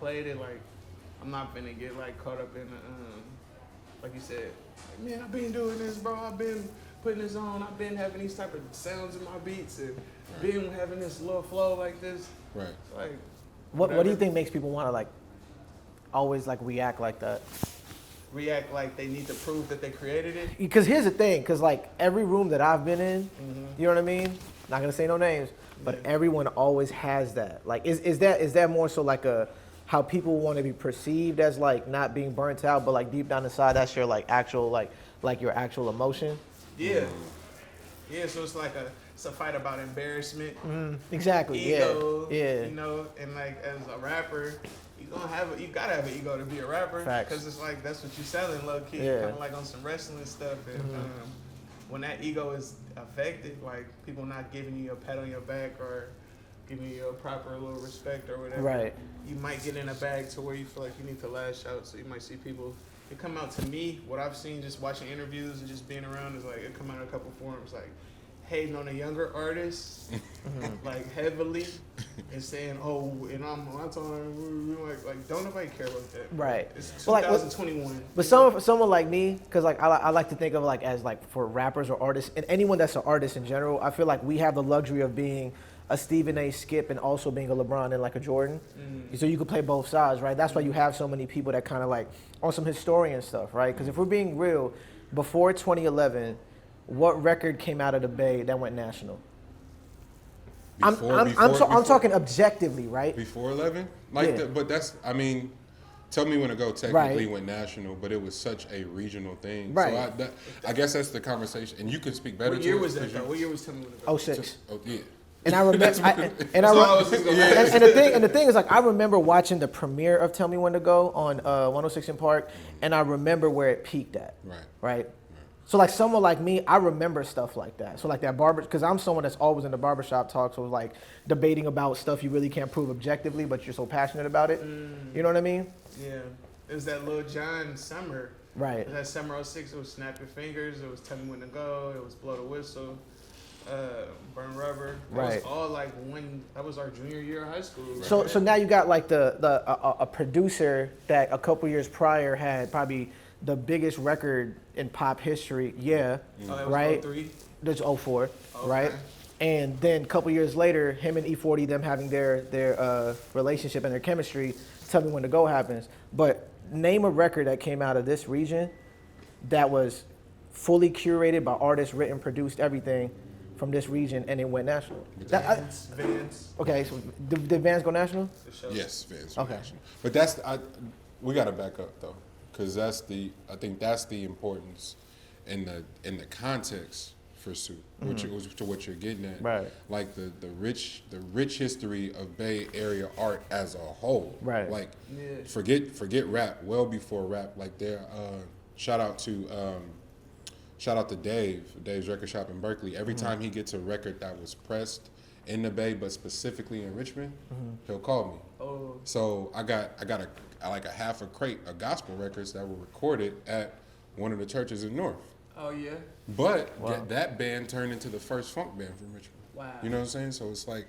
played it, like I'm not finna get like caught up in the like you said, like, man, I've been doing this, bro. I've been putting this on. I've been having these type of sounds in my beats and been having this little flow like this. Right. It's like What do you think makes people want to like always like react like that? react like they need to prove that they created it. Because here's the thing, because like every room that I've been in, you know what I mean? Not gonna say no names, but everyone always has that. Like, is that more so like a how people want to be perceived as like not being burnt out, but like deep down inside that's your like actual like your actual emotion? Yeah. Yeah, so it's like it's a fight about embarrassment. Exactly. Ego, Yeah. You know, and like as a rapper, you gotta have an ego to be a rapper. Facts. Because it's like that's what you selling, low key. Yeah. Kind of like on some wrestling stuff. And when that ego is affected, like people not giving you a pat on your back or giving you a proper little respect or whatever. Right. You might get in a bag to where you feel like you need to lash out. So you might see people. It come out to me. What I've seen just watching interviews and just being around is like it come out in a couple forums like hating on the younger artists, like heavily, and saying, "Oh," and I'm telling like don't nobody care about that. Right. It's But, 2021. But someone like me, because like I like to think of like as like for rappers or artists and anyone that's an artist in general, I feel like we have the luxury of being a Stephen A. Skip and also being a LeBron and like a Jordan. So you could play both sides, right? That's why you have so many people that kind of like on some historian stuff, right? Because if we're being real, before 2011, what record came out of the Bay that went national? I'm talking objectively, right? Before 11? But that's, I mean, Tell Me When to Go technically went national, but it was such a regional thing. Right. So I guess that's the conversation. And you can speak better to it. What year was that, though? What year was Tell Me When to Go? 06. Oh, yeah. And I remember, and the thing is, like, I remember watching the premiere of Tell Me When to Go on 106 in Park, and I remember where it peaked at. Right. So like someone like me, I remember stuff like that. So like that because I'm someone that's always in the barbershop talk, so like debating about stuff you really can't prove objectively, but you're so passionate about it. You know what I mean? Yeah. It was that Lil Jon summer. Right. It was that summer 06, it was Snap Your Fingers, it was Tell Me When to Go, it was Blow the Whistle, Burn Rubber. It was all like that was our junior year of high school. Right? So now you got like a producer that a couple years prior had probably the biggest record in pop history, right? 03? That's 04, right? And then a couple years later, him and E40, them having their relationship and their chemistry, Tell Me When to Go happens. But name a record that came out of this region that was fully curated by artists, written, produced, everything from this region, and it went national. Vans. Okay, so did Vans go national? Yes, Vans went national. But we got to back up though. Because I think that's the importance in the context for Soup, which was to what you're getting at. Right. Like the rich history of Bay Area art as a whole. Right. Like forget rap, well before rap. Like shout out to Dave's record shop in Berkeley. Every time he gets a record that was pressed in the Bay, but specifically in Richmond, he'll call me. Oh. So I got a half a crate of gospel records that were recorded at one of the churches in North. Oh yeah. But that band turned into the first funk band from Richmond. Wow. You know what I'm saying? So it's like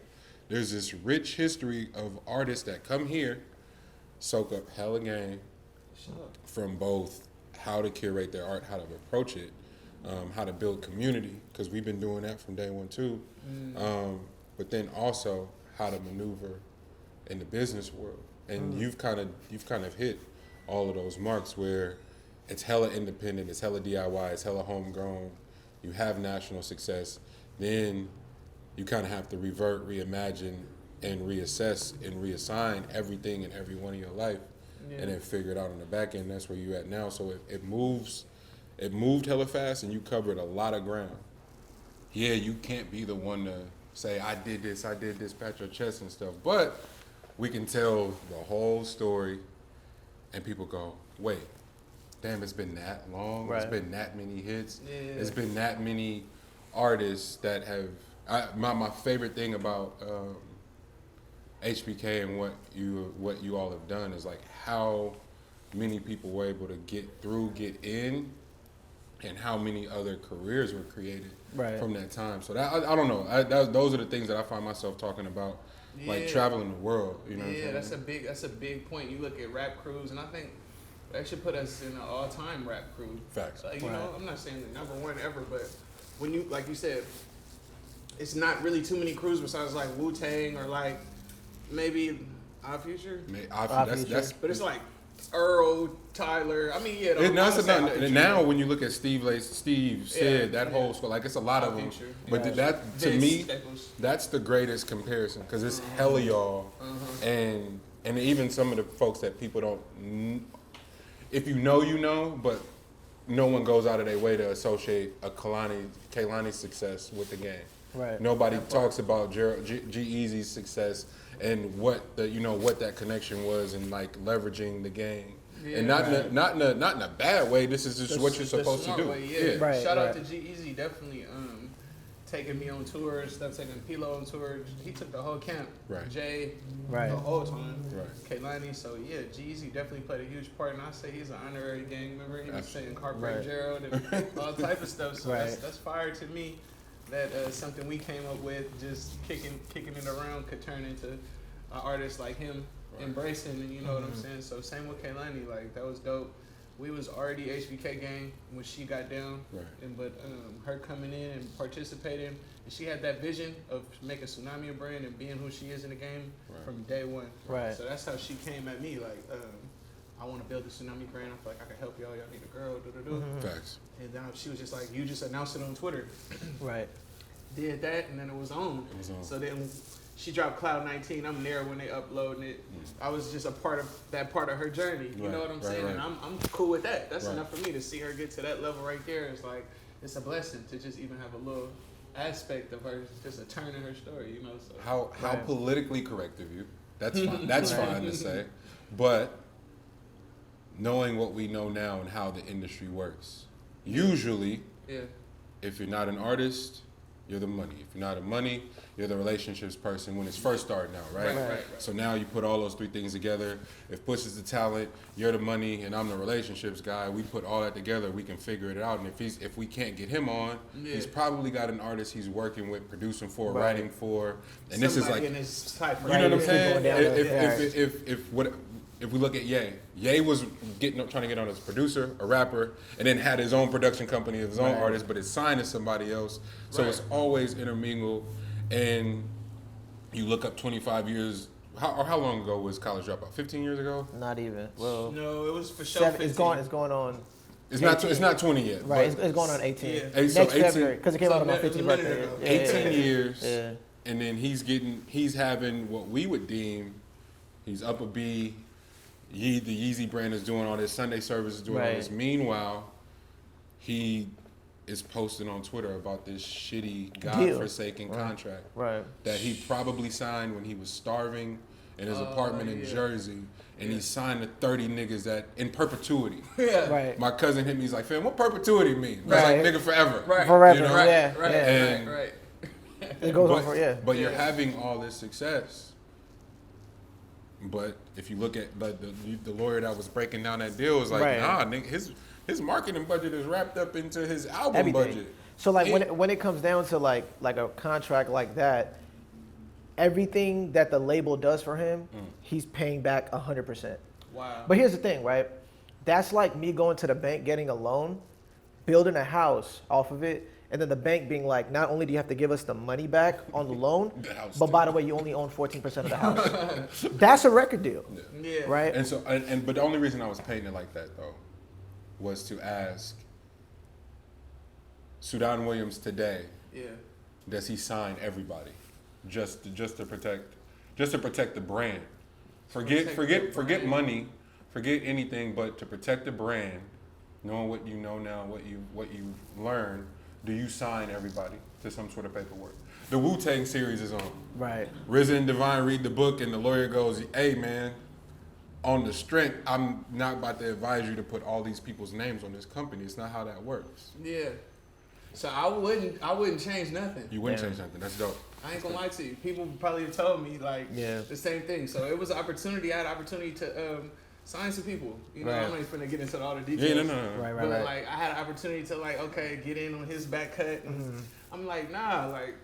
there's this rich history of artists that come here, soak up hella game from both how to curate their art, how to approach it, how to build community, because we've been doing that from day one too. But then also how to maneuver in the business world. And you've kind of hit all of those marks where it's hella independent, it's hella DIY, it's hella homegrown. You have national success. Then you kind of have to revert, reimagine, and reassess and reassign everything in every one of your life, and then figure it out on the back end. That's where you at now. So it moved hella fast, and you covered a lot of ground. Yeah, you can't be the one to say I did this, pat your chest and stuff, but we can tell the whole story, and people go, wait, damn, it's been that long? It's been that many hits? It's been that many artists that have... My favorite thing about HBK and what you all have done is like how many people were able to get in, and how many other careers were created from that time. So that I don't know. Those are the things that I find myself talking about like traveling the world. You know. Yeah, that's a big point. You look at rap crews, and I think that should put us in an all-time rap crew. Facts. Like, you know, I'm not saying the number one ever, but when you, like you said, it's not really too many crews besides like Wu-Tang or like maybe Odd Future. That's But it's like Earl, Tyler. I mean, yeah. Now when you look at Steve Sid, that whole school, like it's a lot of them. But that to me, that's the greatest comparison because it's hella y'all, and even some of the folks that people don't. If you know, but no one goes out of their way to associate a Kahlon's success with the game. Right. Nobody talks about G-Eazy's success and what that connection was and like leveraging the game. Yeah, and not in a bad way. This is just what you're supposed to do. Way, yeah. Right, Shout out to G-Eazy, definitely taking me on tour, taking Pilo on tour. He took the whole camp. Right. Jay, right. the whole time. Right. Kahlon. So yeah, G-Eazy definitely played a huge part, and I say he's an honorary gang member. He was saying Carpenter Gerald and all type of stuff. So that's fire to me. That something we came up with, just kicking it around, could turn into an artist like him embracing, and you know what I'm saying. So same with Kahlon, like that was dope. We was already HBK gang when she got down, but her coming in and participating, and she had that vision of making Tsunami a brand and being who she is in the game from day one. Right. So that's how she came at me, like, I want to build the Tsunami brand. I feel like I can help y'all. Y'all need a girl. Facts. And then she was just like, you just announced it on Twitter. Right. Did that, and then it was on. So then she dropped Cloud 19. I'm there when they uploading it. I was just a part of her journey. You know what I'm saying? And I'm cool with that. That's enough for me to see her get to that level right there. It's like, it's a blessing to just even have a little aspect of her, just a turn in her story, you know. So how politically correct of you. That's fine. That's fine to say. But knowing what we know now and how the industry works, usually, if you're not an artist, you're the money. If you're not a money, you're the relationships person when it's first starting out, right? So now you put all those three things together. If Push is the talent, you're the money, and I'm the relationships guy. We put all that together, we can figure it out. And if we can't get him on, he's probably got an artist he's working with, producing for, writing for, and somebody this is like, in his type, you know what I'm saying? If we look at Ye was trying to get on as a producer, a rapper, and then had his own production company of his own artist, but it's signed to somebody else. So it's always intermingled. And you look up 25 years. How long ago was College Dropout? 15 years ago? Not even. Well, no, it was for sure. It's going on. It's not 20 yet. Right. It's going on 18. Yeah. Next February, because it came out on my 15th birthday. 18 years. Yeah. And then he's having what we would deem, he's up a B. The Yeezy brand is doing all this, Sunday service is doing all this. Meanwhile, he is posting on Twitter about this shitty, godforsaken contract that he probably signed when he was starving in his apartment in Jersey, and he signed to 30 niggas that in perpetuity. My cousin hit me, he's like, fam, what perpetuity mean? It's like, nigga, forever. Forever, you know? Right. It goes on for, But you're having all this success. But if you look at like the lawyer that was breaking down that deal was like, nah, nigga, his marketing budget is wrapped up into his album budget. So like when it comes down to like a contract like that, everything that the label does for him, he's paying back 100%. Wow. But here's the thing, right? That's like me going to the bank, getting a loan, building a house off of it, and then the bank being like, not only do you have to give us the money back on the loan, but by the way, you only own 14% of the house. That's a record deal, right? And so, but the only reason I was painting it like that though, was to ask Sudan Williams today, does he sign everybody just to protect the brand? Forget money, forget anything, but to protect the brand, knowing what you know now, what you learned. Do you sign everybody to some sort of paperwork? The Wu-Tang series is on. Right. RZA and Divine read the book, and the lawyer goes, hey, man, on the strength, I'm not about to advise you to put all these people's names on this company. It's not how that works. Yeah. So I wouldn't change nothing. You wouldn't change nothing. That's dope. I ain't gonna lie to you. People probably have told me like the same thing. So it was an opportunity. I had an opportunity to sign some people. You know, I'm not even gonna get into all the details. Yeah, no. Right. Like I had an opportunity to like, okay, get in on his back cut. And I'm like, nah, like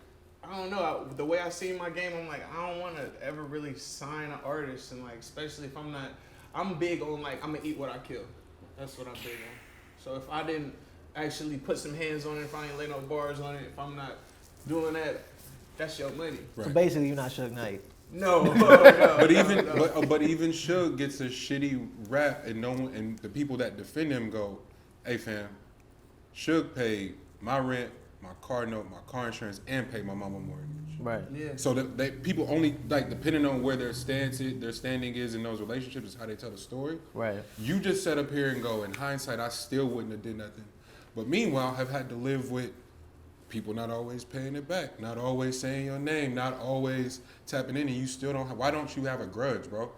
I I don't know. The way I see my game, I'm like, I don't want to ever really sign an artist, and like, especially if I'm not. I'm big on like, I'm gonna eat what I kill. That's what I'm big on. So if I didn't actually put some hands on it, if I ain't lay no bars on it, if I'm not doing that, that's your money. Right. So basically, you're not Suge Knight. No, But even Suge gets a shitty rap, and no one, and the people that defend him go, "Hey fam, Suge paid my rent, my car note, my car insurance, and paid my mama mortgage." Right. Yeah. So that people only like depending on where their standing is in those relationships is how they tell the story. Right. You just sit up here and go, in hindsight, I still wouldn't have did nothing. But meanwhile, have had to live with people not always paying it back, not always saying your name, not always tapping in, and you still don't have. Why don't you have a grudge, bro?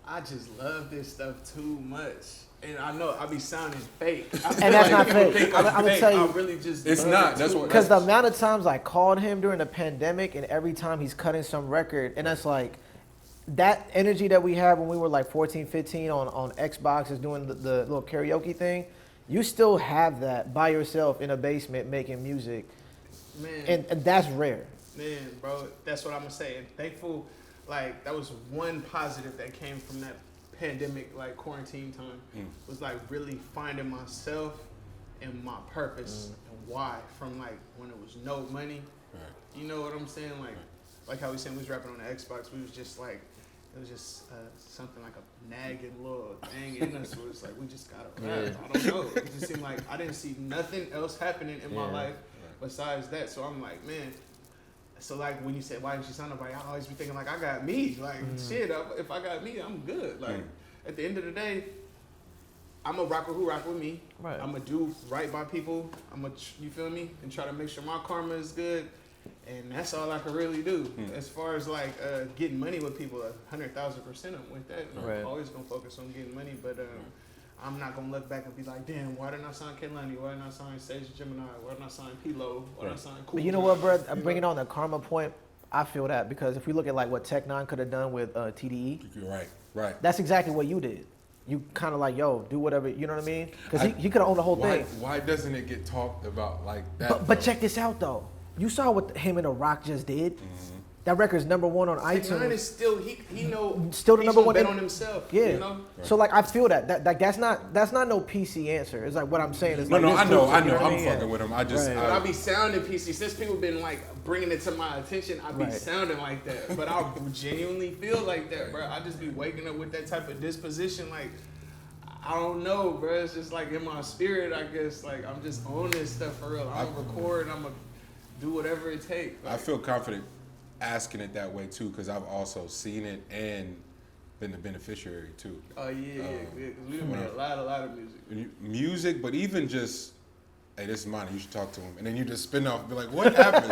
I just love this stuff too much. And I know I be sounding fake. And that's not fake. I'm gonna tell you, I really just it's love not. it That's too what. because the amount of times I called him during the pandemic, and every time he's cutting some record, and that's like that energy that we had when we were like 14, 15 on Xboxes doing the little karaoke thing. You still have that by yourself in a basement making music, Man. and that's rare. Man, bro, that's what I'm gonna say. And thankful, like that was one positive that came from that pandemic, like quarantine time, was like really finding myself and my purpose and why. From like when it was no money, you know what I'm saying? Like how we saying we was rapping on the Xbox, we was just like. It was just something like a nagging little thing in us. Where it's like we just gotta rap. I don't know. It just seemed like I didn't see nothing else happening in my life besides that. So I'm like, man. So like when you said why didn't you sign nobody, I always be thinking like I got me. Like shit, if I got me, I'm good. Like at the end of the day, I'm a rocker who rock with me. Right. I'm gonna do right by people. You feel me, and try to make sure my karma is good. And that's all I can really do. As far as like getting money with people, 100,000% I'm with that. Right. I'm always gonna focus on getting money, but I'm not gonna look back and be like, damn, why didn't I sign Kahlon? Why didn't I sign Sage Gemini? Why didn't I sign P-Lo? Why didn't I sign Cool? But you know what, bro? Bringing on the karma point, I feel that because if we look at like what Tech Nine could have done with TDE, You're right. that's exactly what you did. You kind of like, yo, do whatever, you know what I mean? Because he could have owned the whole thing. Why doesn't it get talked about like that? But check this out though. You saw what him and The Rock just did. That record's #1 on iTunes. Tech Nine is still he know Still the he's number gonna one bet in- on himself. Yeah. You know? So like I feel that's not no PC answer. It's like what I'm saying is No, like, I this know. dude, you what I I'm mean? fucking with him. I just. Right. But I be sounding PC. Since people been like bringing it to my attention, I be Right. sounding like that. But I genuinely feel like that, bro. I just be waking up with that type of disposition. Like, I don't know, bro. It's just like in my spirit, I guess. Like, I'm just on this stuff for real. I'm gonna record. I'm gonna do whatever it takes. I feel confident asking it that way too, because I've also seen it and been the beneficiary too. Oh yeah. Because we done made a lot of music. Music, but even just, hey, this is mine. You should talk to him, and then you just spin off, and be like, what happened?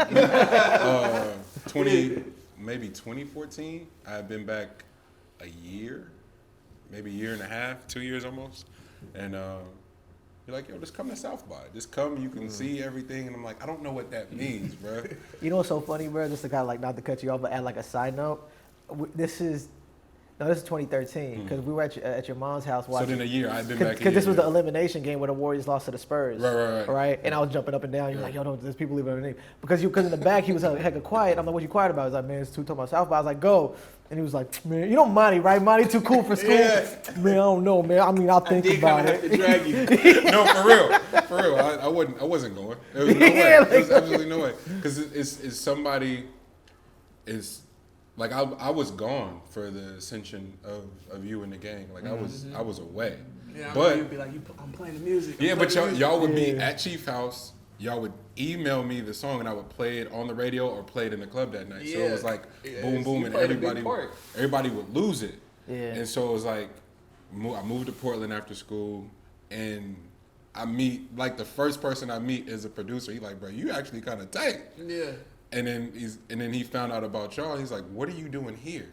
2014. I've been back a year, maybe a year and a half, 2 years almost, and you're like, yo, just come to South by. Just come, you can see everything, and I'm like, I don't know what that means, bro. You know what's so funny, bro? Just to kind of like not to cut you off, but add like a side note. This is 2013 because we were at your mom's house watching. So then a year, I've been back a year. Because this was the elimination game where the Warriors lost to the Spurs. Right. And I was jumping up and down. You're like, yo, no, there's people leaving underneath. Because in the back, he was hecka quiet. I'm like, what you quiet about? He's like, man, it's too talking about South by. I was like, go. And he was like, man, you know Monty, right? Monty too cool for school. Yeah. Man, I don't know, man. I mean, I'll think about Have it. to drag you. No, for real. I wasn't going. There was no way. There was absolutely no way. Because it's somebody is like I was gone for the ascension of you and the gang. Like I was away. Yeah, but you'd be like, I'm playing the music. yeah, but y'all would be at Chief House. Y'all would email me the song and I would play it on the radio or play it in the club that night. So it was like boom, boom, and everybody would lose it. Yeah. And so it was like I moved to Portland after school and I meet like the first person I meet is a producer. He's like, bro, you actually kind of tight. Yeah. And then he found out about y'all. He's like, what are you doing here?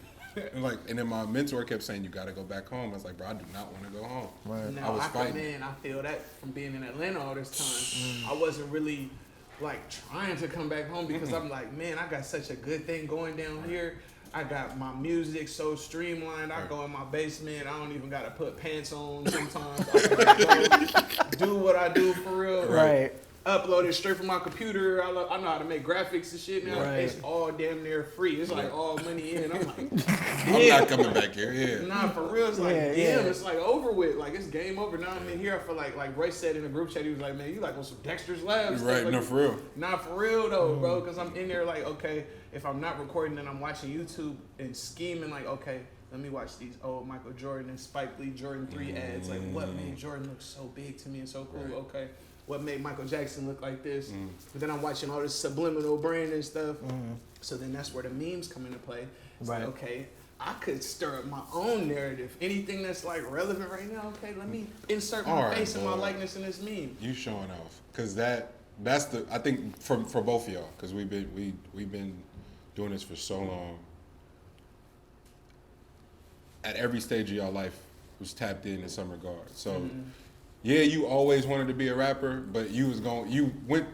And then my mentor kept saying, you got to go back home. I was like, bro, I do not want to go home. Right. Now, I was fighting. Man, I feel that from being in Atlanta all this time. I wasn't really like trying to come back home because I'm like, man, I got such a good thing going down here. I got my music so streamlined. I go in my basement. I don't even got to put pants on sometimes. I can go do what I do for real. Right. upload it straight from my computer. I know how to make graphics and shit now. Right. It's all damn near free. It's like all money in. I'm like, I'm not coming back here. Yeah. nah, for real. It's like, Yeah, damn, yeah. it's like over with. Like, it's game over. Now I'm in here. I feel like Royce said in the group chat, he was like, man, you like on some Dexter's Labs. Right. Like, No, for real. nah, for real though, bro. Because I'm in there like, okay, if I'm not recording, then I'm watching YouTube and scheming like, okay, let me watch these old Michael Jordan and Spike Lee Jordan 3 ads. Like, what made Jordan look so big to me and so cool? Right. Okay. What made Michael Jackson look like this? But then I'm watching all this subliminal brand and stuff. So then that's where the memes come into play. It's Right. like, okay, I could stir up my own narrative. Anything that's like relevant right now, okay, let me insert my Alright, face and my boy. likeness in this meme. You showing off, cause that's the I think for both of y'all, cause we've been doing this for so long. At every stage of y'all life was tapped in some regard. So yeah, you always wanted to be a rapper, but you went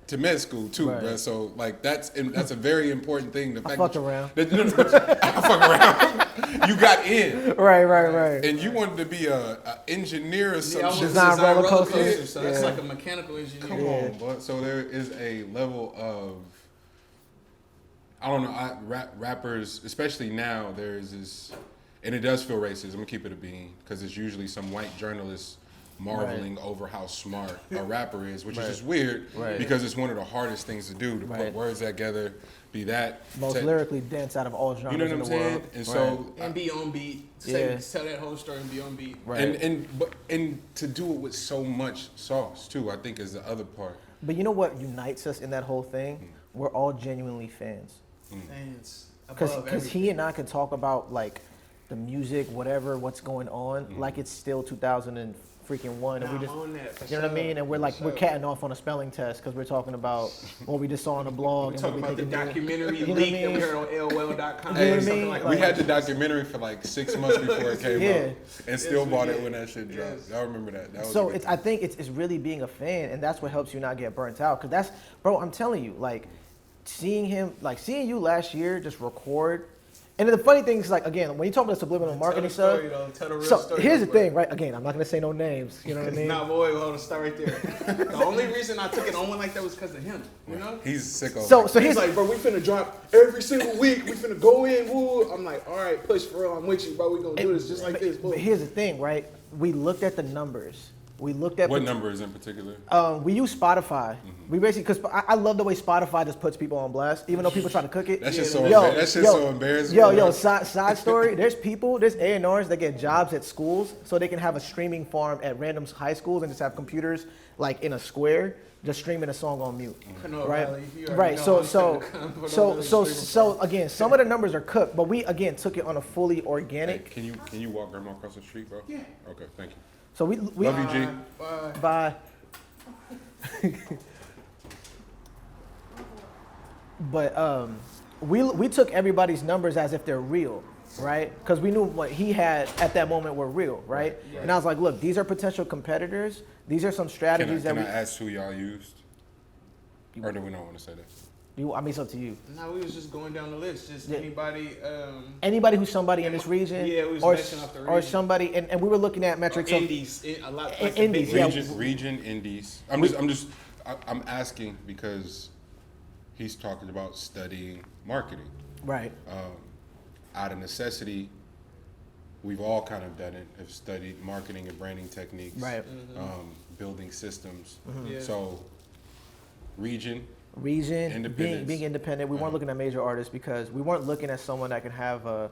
to med school too, Right. bruh. So like that's a very important thing. The I fact fucked that around. I fuck around. You got in. Right. And you wanted to be a engineer or some I shit. was Design roller coasters. so that's Yeah. like a mechanical engineer. Come on, bud. So there is a level of, I don't know, rappers, especially now, there's this, and it does feel racist. I'm gonna keep it a bean, because it's usually some white journalists marveling over how smart a rapper is, which is just weird, Right. because it's one of the hardest things to do, to put Right. words together, be that. Most lyrically dense out of all genres You know what in I'm the saying? world. And so, And be on beat. Yeah. Tell that whole story and be on beat. Right. and to do it with so much sauce too, I think is the other part. But you know what unites us in that whole thing? We're all genuinely fans. Fans. Because above he everything. and I can talk about like the music, whatever, what's going on, like it's still 2000 and freaking one, and Nah, we just, I'm on that, for you know what I sure. mean? And we're like, For we're sure. catting off on a spelling test because we're talking about what we just saw on the blog. We and talking what about the we think it means. documentary You know what I leak that we mean? heard on AOL.com. You know what I something mean? like We that. had the documentary for like 6 months before it came Yeah. out, and still we bought it did. when that shit dropped. Yes. I remember that. That was So a good I think it's really being a fan, and that's what helps you not get burnt out. Cause that's, bro, I'm telling you, like seeing you last year just record. And then the funny thing is, like, again, when you talk about subliminal marketing Tell the stuff, story, though. Tell the real so story, here's the bro. thing, right? Again, I'm not gonna say no names. You know what I mean? Nah, boy, hold on, start right there. The only reason I took it on one like that was because of him, you know? He's sicko. So He's here's like, bro, we finna drop every single week. We finna go in, woo. I'm like, all right, push for real. I'm with you, bro. We gonna do this just like this. Boom. But here's the thing, right? We looked at the numbers. We looked at What numbers in particular? we use Spotify. We basically, because I love the way Spotify just puts people on blast, even though people try to cook it. That shit's Yeah, so yo, that shit's so embarrassing. Yo, bro. side story. There's A&Rs that get jobs at schools so they can have a streaming farm at random high schools and just have computers like in a square just streaming a song on mute. No, Right, Riley, you already right. know So I'm so finna come put so on so the so again, some of the numbers are cooked, but we again took it on a fully Hey, organic. can you walk grandma across the street, bro? Yeah. Okay, thank you. So we Love you, G. Bye. Bye. But we took everybody's numbers as if they're real, right? Because we knew what he had at that moment were real, right? And I was like, look, these are potential competitors. These are some Can strategies I that ask who y'all used? Or do we not want to say that? I mean, it's up to you. No, we was just going down the list. Just Yeah. anybody. Anybody who's somebody in this region, Yeah, we was or matching up the or region. somebody, and we were looking at metrics of Indies. A lot. In- Like the indies, big yeah. regions. Region indies. I'm asking because he's talking about studying marketing. right. Out of necessity, we've all kind of done it. Have studied marketing and branding techniques. Right. Building systems. Yeah. So, region. Region, Independence. being independent. We weren't looking at major artists because we weren't looking at someone that can have a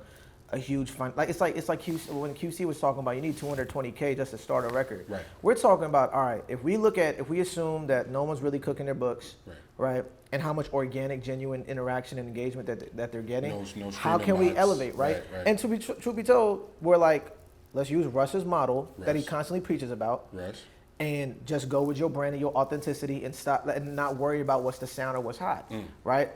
huge fund. Like it's like QC, when QC was talking about you need 220K just to start a record. Right. We're talking about, all right, if we assume that no one's really cooking their books, right, and how much organic, genuine interaction and engagement that they're getting, No how streaming can we bots. elevate, right? Right. And to be truth be told, we're like, let's use Russ's model that he Russ. constantly preaches about. Rush. And just go with your brand and your authenticity and stop and not worry about what's the sound or what's hot, right?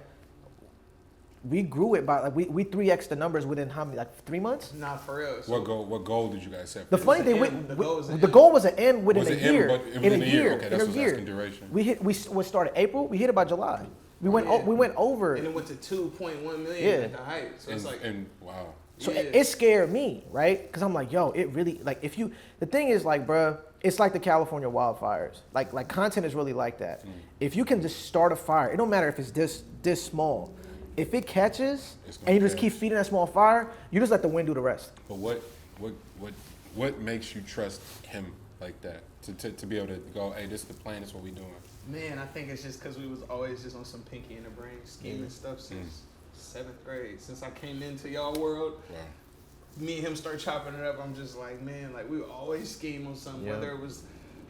We grew it by like we 3x the numbers within how many, like 3 months? Nah, for real. So What goal did you guys set? The for funny this? thing, The goal was an the M. goal was an end within Was a it M, year. but In within a a year? year. Okay, In that's a what's year. asking duration. We started April. We hit it by July. We went yeah. we went over. and it went to 2.1 million Yeah. at the height. So it's like And wow. So Yeah. it scared me, right? Because I'm like, yo, it really, like, the thing is, like, bruh, it's like the California wildfires. Like content is really like that. If you can just start a fire, it don't matter if it's this small. If it catches and you just keep feeding that small fire, you just let the wind do the rest. But what makes you trust him like that to be able to go, hey, this is the plan, this is what we doing? Man, I think it's just because we was always just on some pinky in the brain scheming stuff since 7th grade. Since I came into y'all world, Wow. me and him start chopping it up. I'm just like, man, like we would always scheme on something. Yeah. Whether it was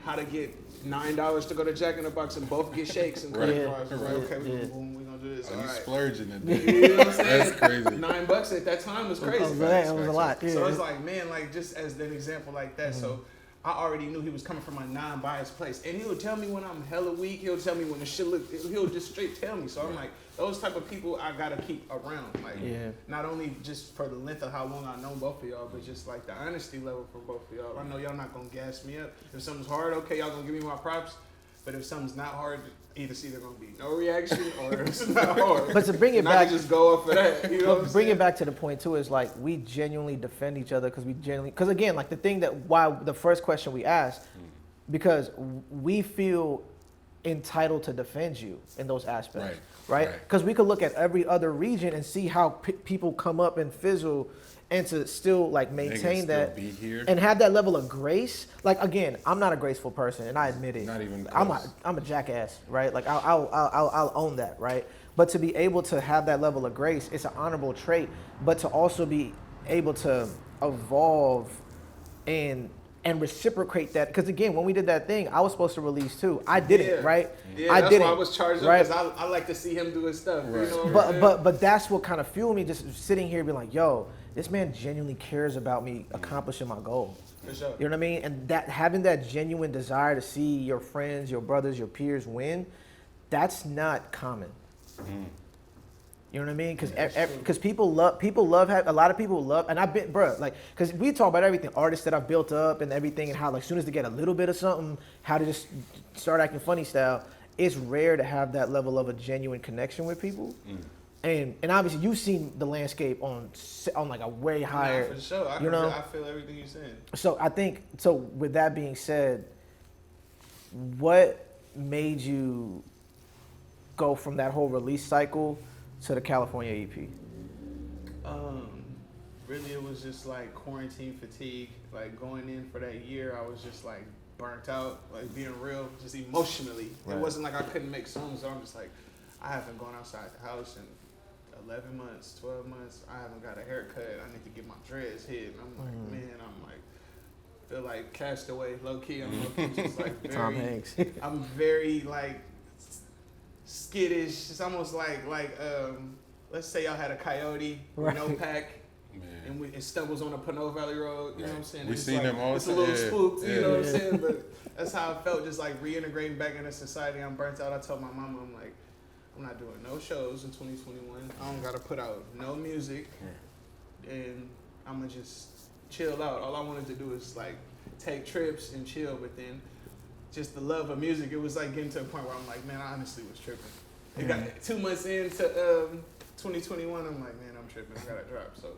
how to get $9 to go to Jack in the Box and both get shakes and credit cards. Right. Okay, we gonna do this. Oh, All you right. splurging at that. You know what I'm saying? That's crazy. $9 at that time was crazy. It was a lot. Yeah. So it's like, man, like just as an example like that. So I already knew he was coming from a non-biased place, and he would tell me when I'm hella weak. He'll tell me when the shit look. He'll just straight tell me. So I'm like, those type of people I gotta keep around. Like, not only just for the length of how long I know both of y'all, but just like the honesty level for both of y'all. I know y'all not gonna gas me up. If something's hard, okay, y'all gonna give me my props. But if something's not hard, it's either gonna be no reaction or it's not hard. But to bring it and back, I can just go off of that. You know, what I'm bring saying? it back to the point too is like we genuinely defend each other because again, like the thing that why the first question we asked, because we feel entitled to defend you in those aspects, right? Because we could look at every other region and see how people come up and fizzle, and to still like maintain that be here. and have that level of grace. Like again, I'm not a graceful person, and I admit it. Not even I'm close. a jackass, right? Like I'll own that, right? But to be able to have that level of grace, it's an honorable trait. But to also be able to evolve and reciprocate that, because again, when we did that thing, I was supposed to release too. I didn't, right? Yeah, I that's didn't, why I was charged right? up, because I like to see him do his stuff. Right. You know what I'm saying? But that's what kind of fueled me, just sitting here being like, yo, this man genuinely cares about me accomplishing my goal. For sure. You know what I mean? And that having that genuine desire to see your friends, your brothers, your peers win, that's not common. You know what I mean? Because people love a lot of people love, and I've been, bro, like, because we talk about everything, artists that I've built up and everything, and how like as soon as they get a little bit of something, how to just start acting funny style. It's rare to have that level of a genuine connection with people. And obviously you've seen the landscape on like a way higher. Nah, for sure. I feel everything you're saying. So I think, so with that being said, what made you go from that whole release cycle to the California EP? Really, it was just like quarantine fatigue. Like going in for that year, I was just like burnt out. Like being real, just emotionally. Right. It wasn't like I couldn't make songs. I'm just like, I haven't gone outside the house in 11 months, 12 months. I haven't got a haircut. I need to get my dreads hit. And I'm like, man, feel like Castaway, low key. I'm low key just like very. Tom Hanks. I'm very like skittish. It's almost like let's say y'all had a coyote with no pack. Man. And it stumbles on a Pinot Valley Road, you know what I'm saying? We It's seen like, them all it's a the little time. spooked, you Yeah. know what I'm saying? But that's how I felt, just like reintegrating back into society. I'm burnt out. I told my mama, I'm like, I'm not doing no shows in 2021. I don't gotta put out no music, and I'ma just chill out. All I wanted to do is like take trips and chill, but then just the love of music, it was like getting to a point where I'm like, man, I honestly was tripping. It got 2 months into 2021, I'm like, man, I'm tripping, I gotta drop. So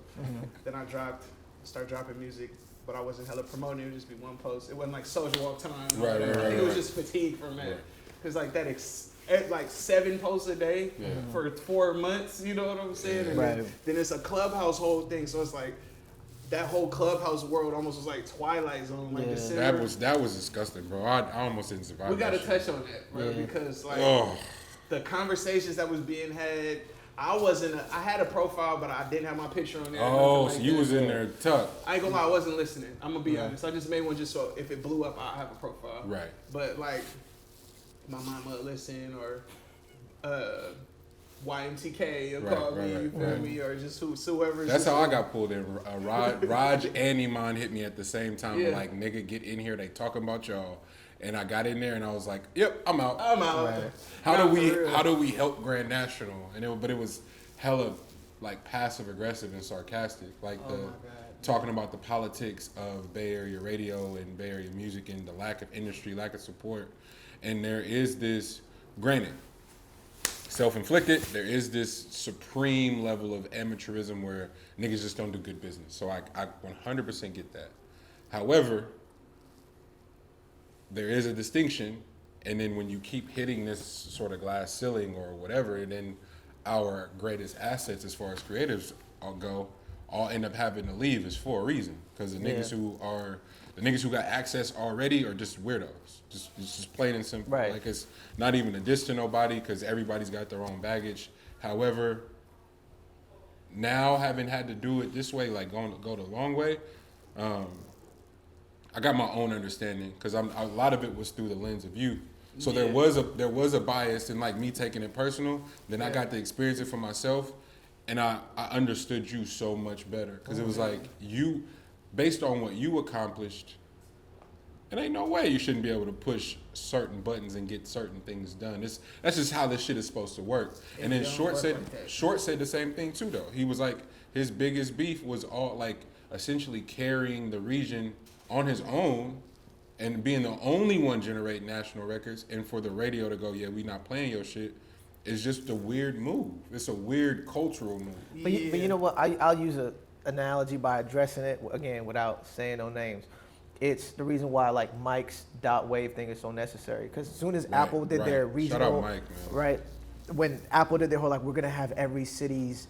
then I started dropping music, but I wasn't hella promoting, it would just be one post. It wasn't like social walk time. Right. It was just fatigue from that. Cause like that, like 7 posts a day for 4 months, you know what I'm saying? And then it's a Clubhouse whole thing, so it's like, that whole Clubhouse world almost was like Twilight Zone, like December. That was disgusting, bro. I almost didn't survive. We gotta that touch on that, bro, because like the conversations that was being had, I had a profile, but I didn't have my picture on there. Oh, so like you that. was in there tough. I ain't gonna lie, I wasn't listening. I'm gonna be honest. I just made one just so if it blew up, I have a profile. Right. But like, my mama listen or YMTK will call me, you feel me, or just whoever. That's how I got pulled in. Raj and Iman hit me at the same time. Yeah. Like, nigga, get in here. They talking about y'all. And I got in there and I was like, yep, I'm out. Right. How do we help Grand National? And it was hella like passive aggressive and sarcastic. Like talking about the politics of Bay Area radio and Bay Area music and the lack of industry, lack of support. And there is this, granted, self-inflicted. There is this supreme level of amateurism where niggas just don't do good business. So I 100% get that. However, there is a distinction, and then when you keep hitting this sort of glass ceiling or whatever, and then our greatest assets as far as creatives go, all end up having to leave is for a reason. Because the niggas who got access already are just weirdos. Just plain and simple. Right. Like, it's not even a diss to nobody because everybody's got their own baggage. However, now having had to do it this way, like go the long way, I got my own understanding because a lot of it was through the lens of you. So there was a bias in like me taking it personal. Then I got to experience it for myself, and I understood you so much better because it was like you, based on what you accomplished, it ain't no way you shouldn't be able to push certain buttons and get certain things done. That's just how this shit is supposed to work. And then Short said the same thing too though. He was like his biggest beef was all like essentially carrying the region on his own and being the only one generating national records, and for the radio to go, yeah, we not playing your shit, is just a weird move. It's a weird cultural move. But you know what? I'll use an analogy by addressing it, again, without saying no names. It's the reason why like Mike's .wave thing is so necessary. Because as soon as Apple did their regional, shout out Mike, man. Right, when Apple did their whole like we're gonna have every city's,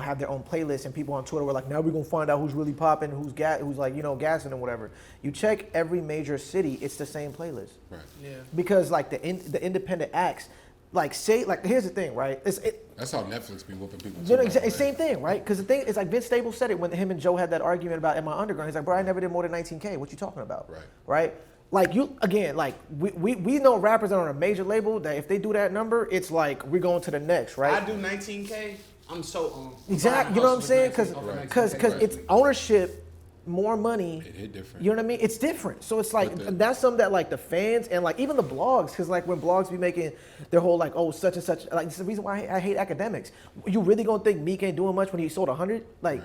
have their own playlist, and people on Twitter were like, now we're gonna find out who's really popping, who's like gassing and whatever. You check every major city, it's the same playlist. Right. Yeah. Because like the independent acts, here's the thing, right? That's how Netflix be whooping people. It's same thing, right? Because the thing is like Vince Staples said it when him and Joe had that argument about In My Underground. He's like, bro, I never did more than 19K. What you talking about? Right. Right? Like we know rappers that are on a major label that if they do that number, it's like we're going to the next, right? I do 19K. I'm so on. Exactly. You know what I'm saying? Because it's ownership, more money. It hit different. You know what I mean? It's different. So it's like that's something that like the fans and like even the blogs, because like when blogs be making their whole like, oh, such and such, like it's the reason why I hate academics. You really gonna think Meek ain't doing much when he sold 100? Like,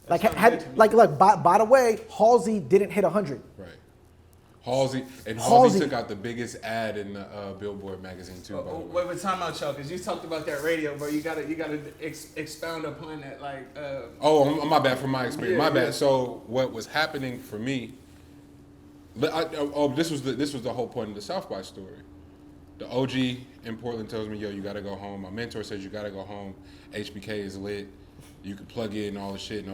Right. By the way, Halsey didn't hit 100. Right. Halsey took out the biggest ad in the Billboard magazine too. Wait, time out, y'all, because you talked about that radio, bro. You gotta expound upon that, like. My bad for my experience. My bad. So what was happening for me? This was the whole point of the South by story. The OG in Portland tells me, yo, you gotta go home. My mentor says you gotta go home. HBK is lit. You can plug in all the shit, and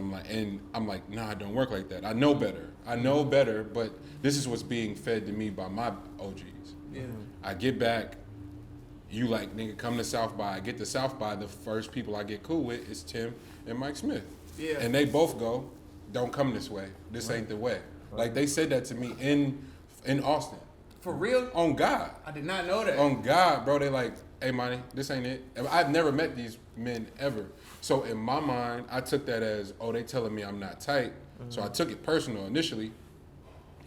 I'm like, nah, it don't work like that. I know better, but this is what's being fed to me by my OGs. Yeah. I get back, you like, nigga, come to South by. I get to South by, the first people I get cool with is Tim and Mike Smith. Yeah. And they both go, don't come this way. This ain't the way. Right. Like, they said that to me in Austin. For real? On God. I did not know that. On God, bro. They like, hey, Monty, this ain't it. I've never met these men ever. So in my mind, I took that as, oh, they telling me I'm not tight. Mm-hmm. So I took it personal initially.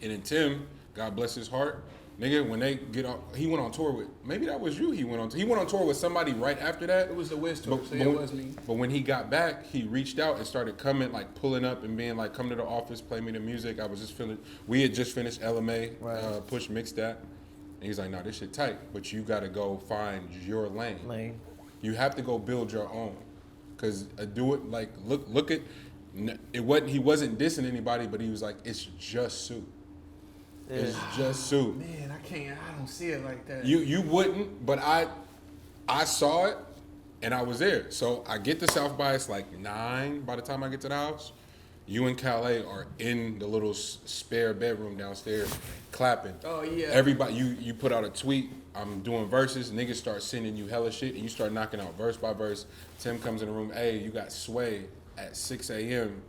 And then Tim, God bless his heart, nigga, when they get on, he went on tour with, maybe that was you he went on tour with somebody right after that. It was the Wiz tour, it was me. But when he got back, he reached out and started coming, like pulling up and being like, come to the office, play me the music. We had just finished LMA, right. Push Mixed That. And he's like, no, this shit tight, but you gotta go find your lane. You have to go build your own. Cause do it like look at it. He wasn't dissing anybody, but he was like, it's just Sue. Yeah. It's just Sue. Man, I don't see it like that. You wouldn't, but I saw it and I was there. So I get to South by, it's like 9 by the time I get to the house. You and Calais are in the little spare bedroom downstairs clapping. Oh yeah. Everybody, you put out a tweet. I'm doing verses. Niggas start sending you hella shit, and you start knocking out verse by verse. Tim comes in the room. Hey, you got Sway at 6 a.m.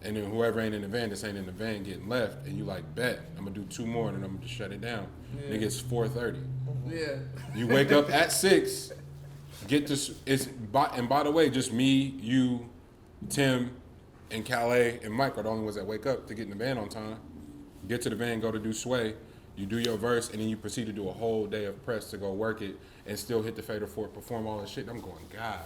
And then whoever ain't in the van, this ain't in the van, getting left. And you like, bet I'm gonna do 2 more, and then I'm gonna just shut it down. Yeah. Nigga, it's 4:30. Yeah. You wake up at 6. And by the way, just me, you, Tim, and Calais and Mike are the only ones that wake up to get in the van on time. Get to the van, go to do Sway. You do your verse, and then you proceed to do a whole day of press to go work it and still hit the fader for it, perform all that shit. I'm going, God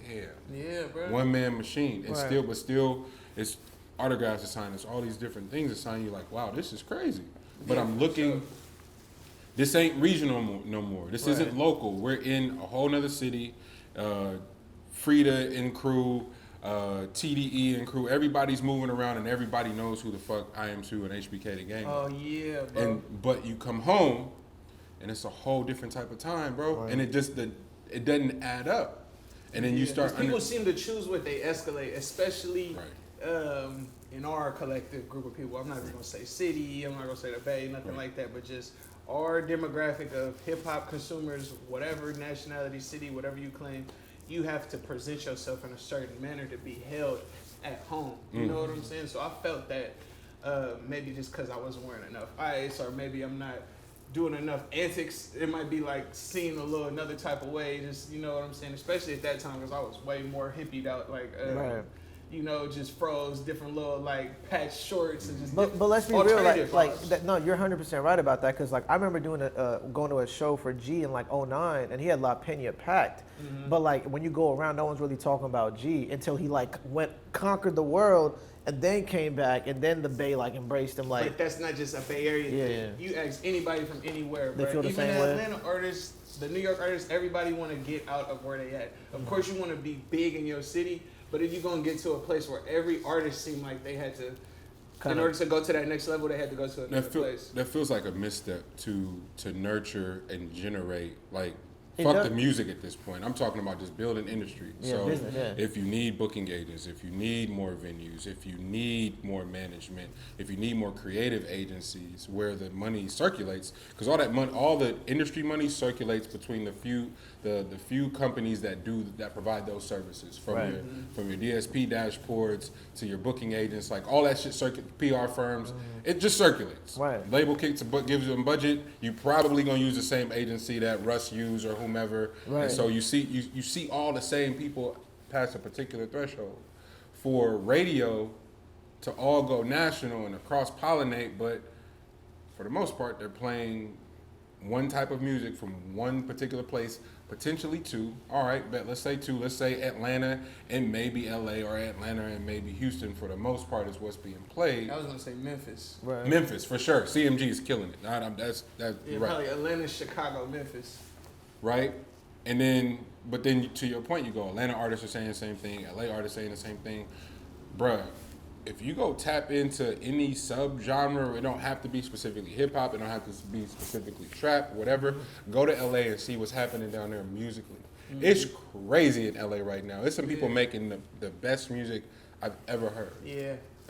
damn. Yeah, bro. One-man machine. And right. still, it's autographs to sign. It's all these different things to sign. You're like, wow, this is crazy. But I'm looking This ain't regional no more. This isn't local. We're in a whole nother city. Frida and crew, TDE and crew. Everybody's moving around, and everybody knows who the fuck IAMSU and HBK the gang. Oh yeah, bro. But you come home, and it's a whole different type of time, bro. Right. And it doesn't add up. And then you start. People seem to choose what they escalate, especially in our collective group of people. I'm not even gonna say city. I'm not gonna say the Bay, nothing like that. But just our demographic of hip hop consumers, whatever nationality, city, whatever you claim, you have to present yourself in a certain manner to be held at home. You know what I'm saying? So I felt that maybe just because I wasn't wearing enough ice, or maybe I'm not doing enough antics, it might be like seen a little another type of way. Just, you know what I'm saying? Especially at that time, because I was way more hippied out, like you know, just froze, different little like patch shorts and just. But let's be real, like that, no, you're 100% right about that, because like I remember doing going to a show for G in like '09, and he had La Pena packed. But like when you go around, no one's really talking about G until he like conquered the world, and then came back, and then the Bay like embraced him. Like, but that's not just a Bay Area thing. You ask anybody from anywhere, they feel the even same the way. Atlanta artists, the New York artists, everybody want to get out of where they at. Of course, you want to be big in your city. But if you're going to get to a place where every artist seemed like they had to, in order to go to that next level, they had to go to another place. That feels like a misstep to nurture and generate, like, fuck the music at this point. I'm talking about just building industry. So if you need booking agents, if you need more venues, if you need more management, if you need more creative agencies where the money circulates, because all that money, all the industry money circulates between the few companies that provide those services, from your DSP dashboards to your booking agents, like all that shit PR firms, it just circulates. Label gives them budget, you probably gonna use the same agency that Russ used or whomever, and so you see all the same people pass a particular threshold. For radio to all go national and cross pollinate, but for the most part they're playing one type of music from one particular place, potentially two. All right, but let's say two. Let's say Atlanta and maybe LA, or Atlanta and maybe Houston for the most part is what's being played. I was gonna say Memphis. Memphis for sure. CMG is killing it. That's right. Probably Atlanta, Chicago, Memphis. Right, and then to your point, you go Atlanta artists are saying the same thing. LA artists saying the same thing, bruh. If you go tap into any subgenre, it don't have to be specifically hip hop, it don't have to be specifically trap, whatever. Go to LA and see what's happening down there musically. It's crazy in LA right now. There's some people making the best music I've ever heard.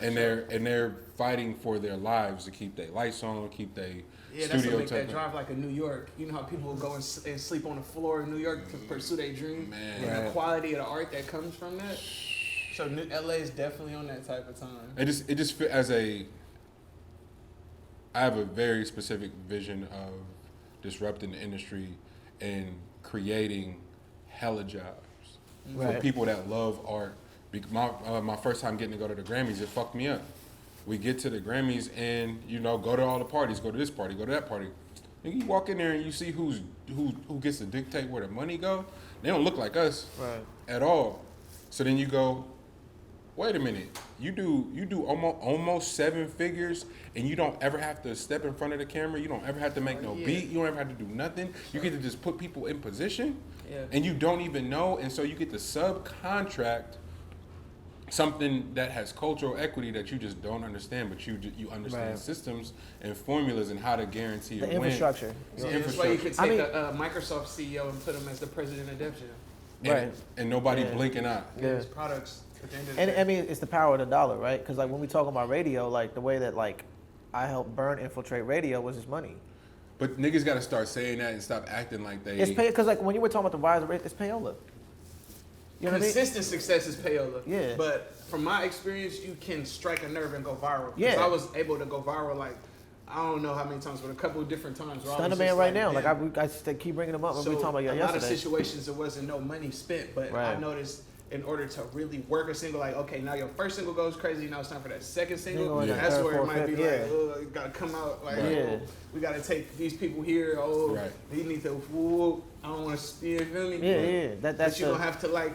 And they're fighting for their lives to keep their lights on, keep their that's what make that drive like a New York. You know how people will go and sleep on the floor in New York to pursue their dream, and the quality of the art that comes from that. So LA is definitely on that type of time. It just fit as I have a very specific vision of disrupting the industry and creating hella jobs for people that love art. My first time getting to go to the Grammys, it fucked me up. We get to the Grammys and go to all the parties, go to this party, go to that party. And you walk in there and you see who gets to dictate where the money go. They don't look like us at all. So then you go, wait a minute, you do almost 7 figures and you don't ever have to step in front of the camera, you don't ever have to make no beat, you don't ever have to do nothing. You get to just put people in position and you don't even know, and so you get to subcontract something that has cultural equity that you just don't understand, but you understand systems and formulas and how to guarantee the infrastructure. That's why you could take a Microsoft CEO and put him as the president of Def Jam. And nobody blinking out. His products. And I mean, it's the power of the dollar, right? Because like when we talk about radio, like the way that like I helped Burn infiltrate radio was his money. But niggas got to start saying that and stop acting like they. It's because like when you were talking about the rise of radio, it's payola. You know Consistent success is payola. Yeah. But from my experience, you can strike a nerve and go viral. Yeah. I was able to go viral like I don't know how many times, but a couple of different times. Stunner Man right now. Like I keep bringing them up when we were talking about yesterday. A lot of situations there wasn't no money spent, but I noticed. In order to really work a single, like, okay, now your first single goes crazy, now it's time for that second single. That's where it might be like, oh, you gotta come out, like, oh, we gotta take these people here, you need to, I don't want to, you feel me? That's you're gonna have to, like,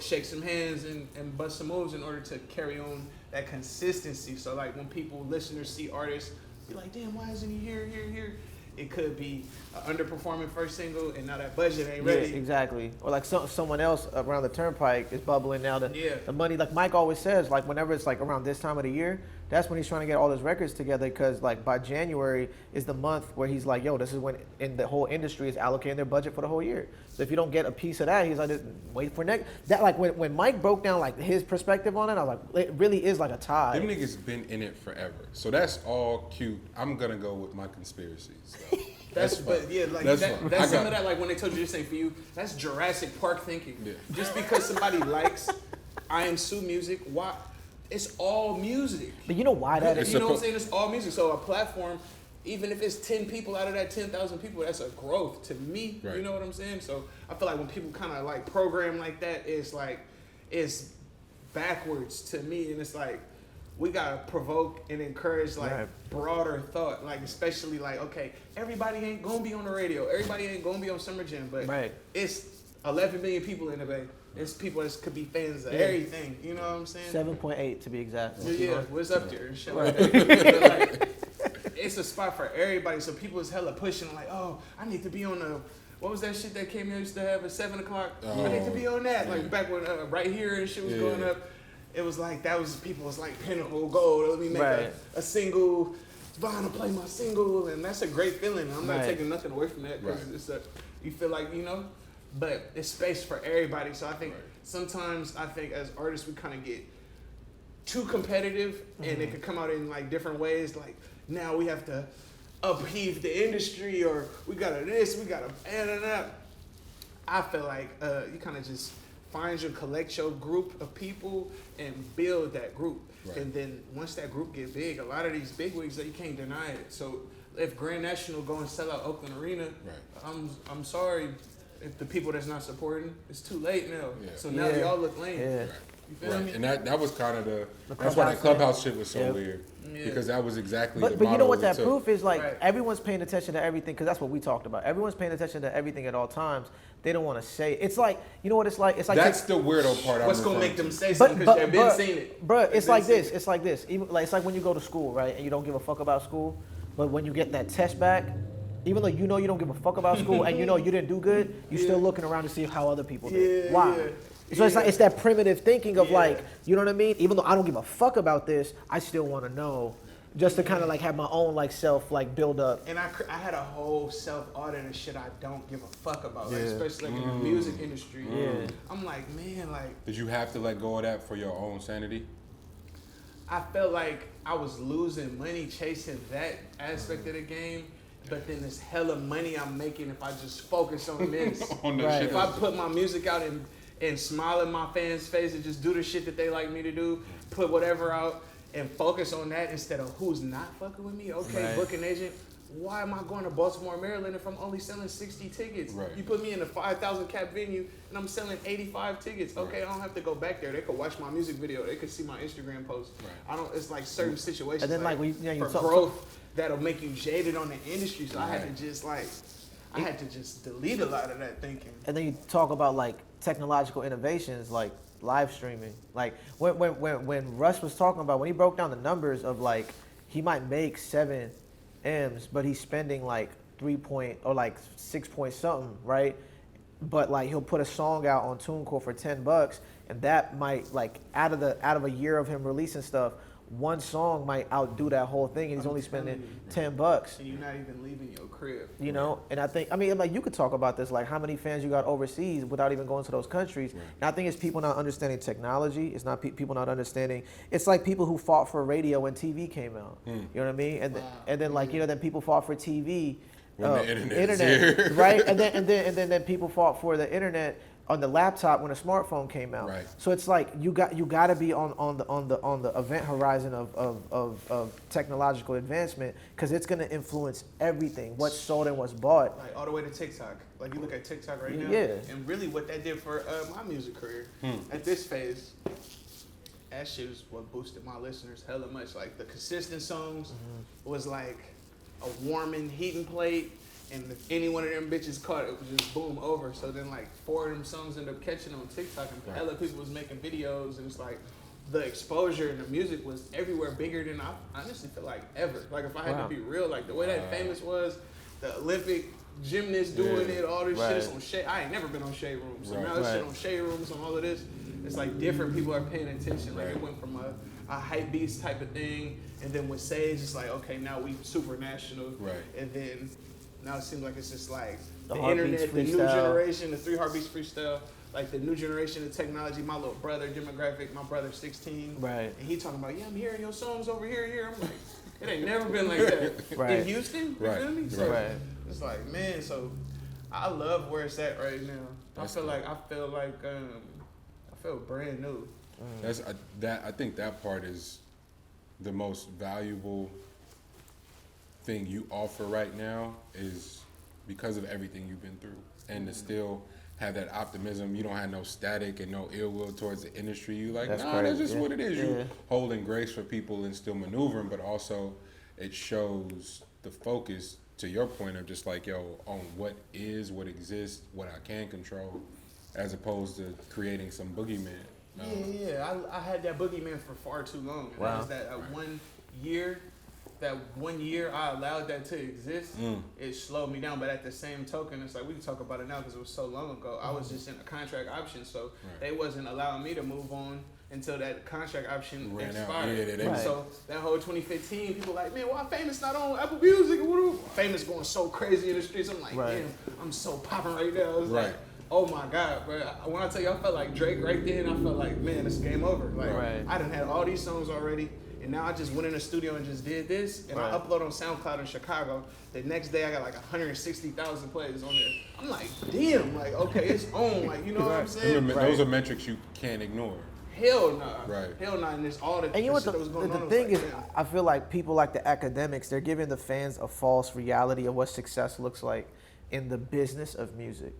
shake some hands and bust some moves in order to carry on that consistency. So, like, when listeners see artists, be like, damn, why isn't he here? It could be an underperforming first single, and now that budget ain't ready. Yeah, exactly. Or like someone else around the turnpike is bubbling now. Yeah. The money, like Mike always says, like whenever it's like around this time of the year, that's when he's trying to get all his records together, because like by January is the month where he's like, yo, this is when the whole industry is allocating their budget for the whole year. So if you don't get a piece of that, he's like, wait for next. That like when Mike broke down like his perspective on it, I was like, it really is like a tie. Them niggas been in it forever, so that's all cute. I'm gonna go with my conspiracies. So. That's but yeah, like that's that's some of that, like when they told you this ain't for you, that's Jurassic Park thinking. Yeah. Just because somebody likes IAMSU music, why? It's all music. But you know why that is? You know what I'm saying? It's all music. So a platform, even if it's 10 people out of that 10,000 people, that's a growth to me. Right. You know what I'm saying? So I feel like when people kind of like program like that, it's backwards to me, and it's like we gotta provoke and encourage like Right. broader thought, like especially like, okay, everybody ain't gonna be on the radio, everybody ain't gonna be on Summer Jam, but Right. it's 11 million people in the Bay. It's people that could be fans of everything. You know what I'm saying? 7.8 to be exact. Yeah, what's up there and shit like that. But, like, it's a spot for everybody. So people is hella pushing like, oh, I need to be on the. What was that shit that Cameo used to have at 7 o'clock? I need to be on that. Like back when Right Here and shit was going up. It was like that was people was like pinnacle gold. Let me make a single. Vaughn to play my single, and that's a great feeling. I'm not taking nothing away from that because it's you feel like, you know, but it's space for everybody. So I think sometimes as artists we kind of get too competitive, and it could come out in like different ways. Like now we have to upheave the industry, or we gotta this, we gotta add it up. I feel like you kind of just collect your group of people and build that group. Right. And then once that group get big, a lot of these big wigs, you can't deny it. So if Grand National go and sell out Oakland Arena, I'm sorry if the people that's not supporting, it's too late now. Yeah. So now y'all look lame. Yeah. You feel me? And that was kind of that's why that Clubhouse shit was so weird. Yeah. Because that was exactly the model. But you know what that took. proof is? Like everyone's paying attention to everything, because that's what we talked about. Everyone's paying attention to everything at all times. They don't want to say. It's like, you know what it's like? It's like that's the weirdo part. What's gonna make them say something? Because they've been seeing it. Bro, it's like this. It's like this. Even like it's like when you go to school, right? And you don't give a fuck about school, but when you get that test back, even though you know you don't give a fuck about school and you know you didn't do good, you're still looking around to see how other people did. Why? So it's like it's that primitive thinking of like, you know what I mean? Even though I don't give a fuck about this, I still want to know, just to kind of like have my own like self like build up. And I had a whole self audit of shit I don't give a fuck about, like, especially like in the music industry. I'm like, man, like. Did you have to let go of that for your own sanity? I felt like I was losing money chasing that aspect of the game. But then there's hella money I'm making if I just focus on this. Shit. If I put my music out and smile in my fans' face and just do the shit that they like me to do, put whatever out and focus on that instead of who's not fucking with me. Okay, book an agent. Why am I going to Baltimore, Maryland if I'm only selling 60 tickets? You put me in a 5,000 cap venue and I'm selling 85 tickets. Okay, I don't have to go back there. They could watch my music video. They could see my Instagram post. I don't. It's like certain situations. And then like for growth. That'll make you jaded on the industry. So I had to just delete a lot of that thinking. And then you talk about like technological innovations, like live streaming. Like when Russ was talking about, when he broke down the numbers of like, he might make 7 M's, but he's spending like 6 point something, right? But like he'll put a song out on TuneCore for $10, and that might like out of a year of him releasing stuff, one song might outdo that whole thing, and he's only spending $10. And you're not even leaving your crib. You know, and I mean, like you could talk about this, like how many fans you got overseas without even going to those countries. And I think it's people not understanding technology. It's not people not understanding. It's like people who fought for radio when TV came out. You know what I mean? And then like, you know, then people fought for TV. When the internet right? And then people fought for the internet on the laptop when a smartphone came out. So it's like you got to be on the event horizon of technological advancement, because it's going to influence everything, what's sold and what's bought. Like all the way to TikTok. Like you look at TikTok right now, and really what that did for my music career at this phase. That shit is what boosted my listeners hella much. Like the consistent songs was like a warming heating plate. And if any one of them bitches caught it, it was just boom, over. So then like 4 of them songs ended up catching on TikTok, and hella people was making videos, and it's like the exposure and the music was everywhere, bigger than I honestly feel like ever. Like if I had to be real, like the way that Famous was, the Olympic gymnasts doing Yeah. it, all this Right. shit is on Shade. I ain't never been on Shade Room. So Right. now this shit Right. on Shade Rooms and all of this, it's like different people are paying attention. Like Right. it went from a hype beast type of thing, and then with Sage, it's like, okay, now we super national. Right. And then now it seems like it's just like The the Heartbeats internet, the new freestyle. generation, the 3 Heartbeats freestyle, like the new generation of technology. My little brother demographic, my brother's 16. Right. And he talking about, yeah, I'm hearing your songs over here. I'm like, it ain't never been like that Right. in Houston. You Right. feel me? So Right. it's like, man, so I love where it's at right now. That's I feel cool. like I feel brand new. That's I think that part is the most valuable thing you offer right now is because of everything you've been through, and to still have that optimism. You don't have no static and no ill will towards the industry. You like, That's nah, that's crazy. just Yeah. what it is. Yeah. You holding grace for people and still maneuvering, but also it shows the focus to your point of just like, yo, on what is, what exists, what I can control, as opposed to creating some boogeyman. Yeah. I had that boogeyman for far too long. And Wow. that was that 1 year I allowed that to exist, it slowed me down. But at the same token, it's like we can talk about it now because it was so long ago. I was just in a contract option, so they wasn't allowing me to move on until that contract option Ran out. expired. Yeah, they- Right. So that whole 2015, people like, man, why Famous not on Apple Music? Famous going so crazy in the streets. I'm like, Right. damn, I'm so popping right now. It's Right. like, oh my God, bro. When I tell you I felt like Drake right then, I felt like, man, it's game over. Like, Right. I done had all these songs already, and now I just went in the studio and just did this, and I Right. upload on SoundCloud in Chicago. The next day I got like 160,000 plays on there. I'm like, damn, like, okay, it's on. Like, you know what I'm saying? Remember, those are metrics you can't ignore. Hell nah. Right. Hell nah. And there's all the, And you know what shit that was going the on. It was thing like, is, damn. I feel like people like the academics, they're giving the fans a false reality of what success looks like in the business of music.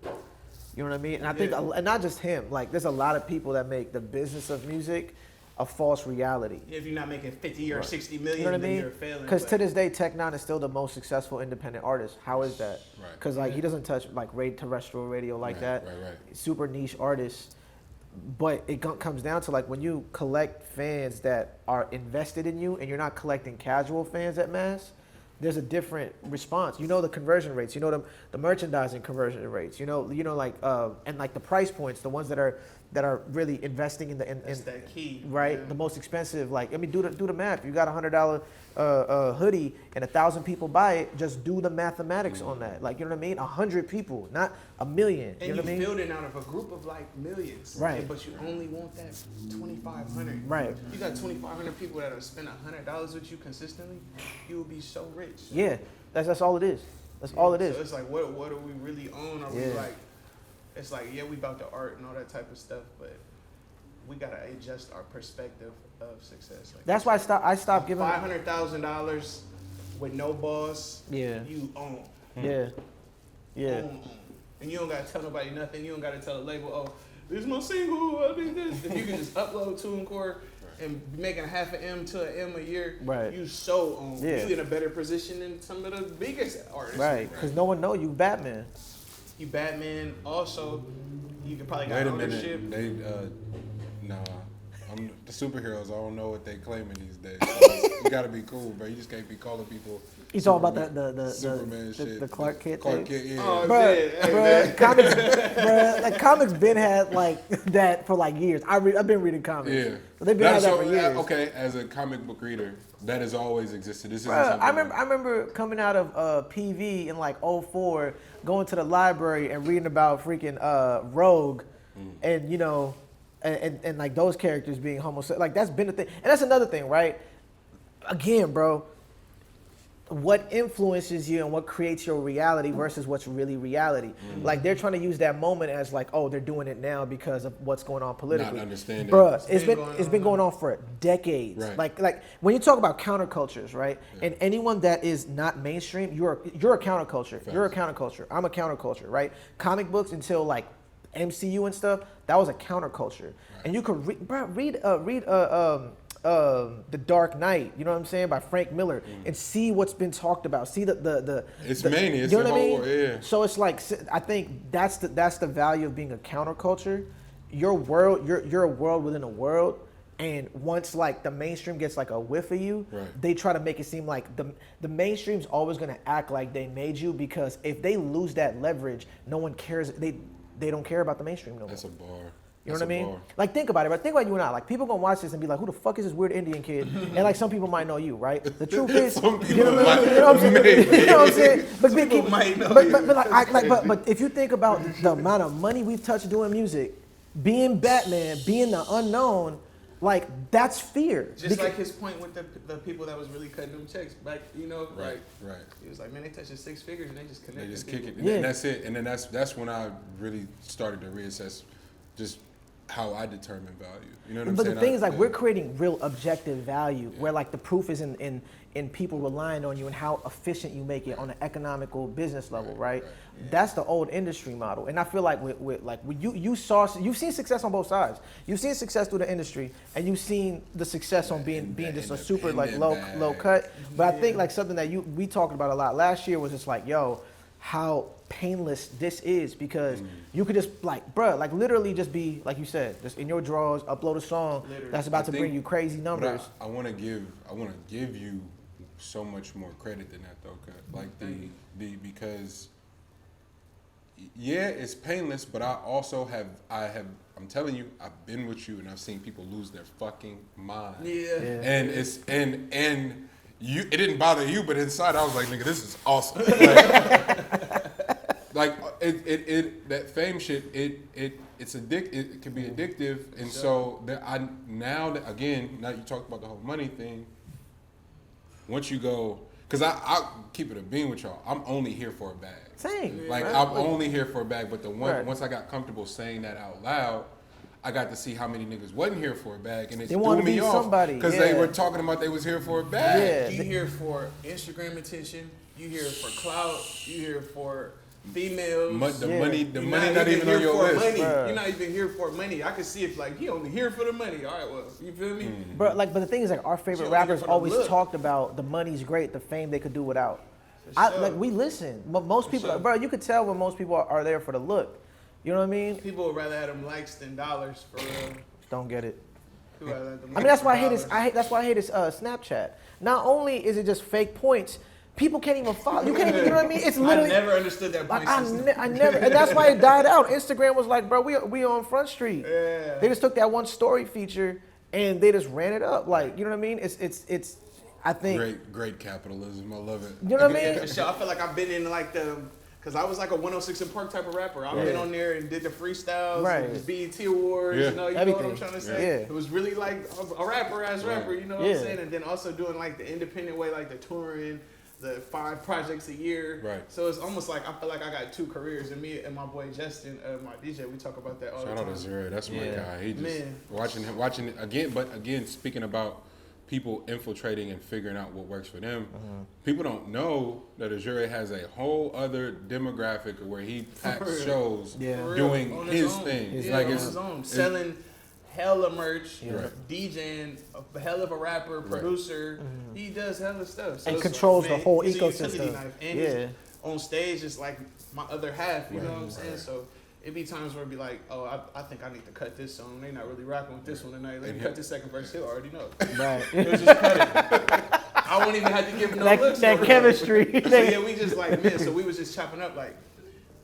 You know what I mean? And I think, Yeah. and not just him, like there's a lot of people that make the business of music a false reality. If you're not making 50 or 60 million, You know what I then mean? you're failing. Because but- to this day, Tech Nine is still the most successful independent artist. How is that? Right. Because like he doesn't touch like terrestrial radio like Right, that. right. Super niche artist. But it comes down to like when you collect fans that are invested in you, and you're not collecting casual fans at mass. There's a different response. You know the conversion rates. You know the merchandising conversion rates. You know like and like the price points. The ones that are really investing in That's that key. right? Yeah. The most expensive, like, I mean, do the math. You got $100 hoodie and 1,000 people buy it. Just do the mathematics on that. Like, you know what I mean? 100 people, not a million. And You know what I mean? building out of a group of like millions. Right. But you only want that 2,500. Right. You got 2,500 people that will spend $100 with you consistently, you will be so rich. Yeah, that's all it is. That's all it is. So it's like, what do we really own? Are we Yeah. like, it's like, yeah, we about the art and all that type of stuff, but we gotta adjust our perspective of success. Like, That's why I stopped giving. $500,000 with no boss. Yeah. You own. Yeah. Yeah. Own. And you don't gotta tell nobody nothing. You don't gotta tell the label, oh, this is my single. I think this. If you can just upload TuneCore and be making $500,000 to $1 million a year, Right. you so own. Yeah. You in a better position than some of the biggest artists. Right. Because no one know you Batman. You Batman. Also, you can probably Wait got a ownership. minute. Nah. The superheroes, I don't know what they claiming these days. You gotta be cool, bro. You just can't be calling people. You talking about Superman shit. the Clark Kent Clark thing? Kent, yeah. Oh, Bruh, man. Hey, man. comics been had like that for like years. I've been reading comics. Yeah. But they've been had that for years. Okay, as a comic book reader, that has always existed. This isn't Bruh, something I remember coming out of PV in like '04, going to the library and reading about freaking Rogue, and you know, and like those characters being homosexual. Like that's been a thing, and that's another thing, right? Again, bro. What influences you and what creates your reality versus what's really reality. Like they're trying to use that moment as like, oh, they're doing it now because of what's going on politically. Not understanding. Bruh, It's it's been going on for decades. Right. Like when you talk about countercultures, right? And anyone that is not mainstream, you're a counterculture. You're a counterculture. I'm a counterculture, right? Comic books until like MCU and stuff, that was a counterculture. And you could read The Dark Knight, you know what I'm saying, by Frank Miller, and see what's been talked about. See the It's mania. It's you know the what I whole mean? yeah. So it's like I think that's the value of being a counterculture. Your world, you're a world within a world. And once like the mainstream gets like a whiff of you, Right. they try to make it seem like the mainstream's always gonna act like they made you, because if they lose that leverage, no one cares. They don't care about the mainstream no more. That's a bar. You know That's what I a mean? bar. Like, think about it, but think about you and I. Like, people gonna watch this and be like, "Who the fuck is this weird Indian kid?" And like, some people might know you, right? The truth is, Some you people know what I mean? might- You know what I'm saying? maybe. You know what I'm saying? But big people might know but, you. but but if you think about the amount of money we've touched doing music, being Batman, being the unknown, like that's fear. Just like his point with the people that was really cutting them checks back, you know, Right, like right. he was like, man, they touching 6 figures and they just connect. They just kick it, Yeah. and that's it. And then that's when I really started to reassess just how I determine value. You know what I'm But saying? the thing is, like, yeah. we're creating real objective value, where like the proof is in people relying on you and how efficient you make it on an economical business level, right? That's the old industry model, and I feel like you've seen success on both sides. You've seen success through the industry, and you've seen the success on being just a super like low cut. But I think like something that we talked about a lot last year was just like, yo, how painless this is, because you could just like, bruh, like literally just be like you said, just in your drawers, upload a song Literally. that's about to I bring think- you crazy but numbers. I want to give you so much more credit than that though, Cut. Like because yeah, it's painless, but I also I'm telling you, I've been with you and I've seen people lose their fucking mind. Yeah. And it's and you, it didn't bother you, but inside I was like, nigga, this is awesome. Like it that fame shit, it's it can be addictive, and so that now you talked about the whole money thing. Once you go, because I keep it a bean with y'all, I'm only here for a bag. Same. Like right? I'm only here for a bag, but Right. once I got comfortable saying that out loud, I got to see how many niggas wasn't here for a bag, and it They threw wanna me be off somebody, because they yeah. were talking about they was here for a bag. Yeah. You here for Instagram attention, you here for clout, you here for females. The Yeah. money You're not even here on your for list. money. Bruh. You're not even here for money. I can see if like he only here for the money. All right, well, you feel me? But the thing is, like, our favorite She only rappers for the always look. talked about the money's great, the fame they could do without. sure. Like, we listen. But most people, sure. bro, you could tell when most people are there for the look. You know what I mean? People would rather have them likes than dollars for real. Don't get it. People rather have them I mean, likes that's why I than hate this. dollars. That's why I hate this Snapchat. Not only is it just fake points, people can't even follow. You can't even. You know what I mean? It's I literally. never understood that point Like, system. I never, and that's why it died out. Instagram was like, bro, we on Front Street. Yeah. They just took that one story feature and they just ran it up. Like, you know what I mean? It's. I think. Great capitalism. I love it. You know what I Yeah, mean? for sure. I feel like I've been in like because I was like a 106 and Park type of rapper. I've been on there and did the freestyles, Right. and the BET Awards, Yeah. you know what I'm Everything. trying to say? Yeah. It was really like a rapper, you know what Yeah. I'm saying? And then also doing like the independent way, like the touring, the 5 projects a year. Right. So it's almost like I feel like I got 2 careers, and me and my boy Justin, my DJ, we talk about that all Shout the out time. to Zero. That's my Yeah. guy. He just Man. watching it again. But again, speaking about people infiltrating and figuring out what works for them, people don't know that Azure has a whole other demographic where he packs real. shows Yeah. For real, doing on his own. thing. Yeah, Like on it's his own. it's- Selling hella merch, Right. DJing, a hell of a rapper, Right. producer. He does hella stuff. So And it's controls like, the man, whole he's a utility ecosystem. knife. And Yeah. he's on stage is like my other half, you know what I'm saying? Right. So it'd be times where it'd be like, oh, I think I need to cut this song. They not really rocking with this one tonight. Let And me him- cut this second verse. He'll already know. Right. He'll just cut it. I won't even have to give him no looks. that no more. chemistry. So yeah, we just like, man, so we was just chopping up like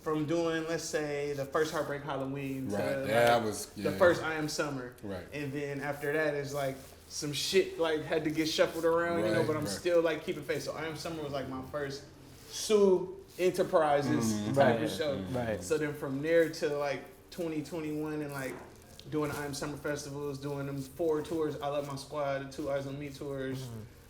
from doing, let's say, the first Heartbreak Halloween to Right. like, That was the first I Am Summer. Right. And then after that is like some shit like had to get shuffled around, you know, Right, but I'm right. still like keeping faith. So I Am Summer was like my first Sue Enterprises type Right, of show. right. So then from there to like 2021 and like doing I Am Summer festivals, doing them 4 tours, I Love My Squad, the 2 Eyes on Me tours,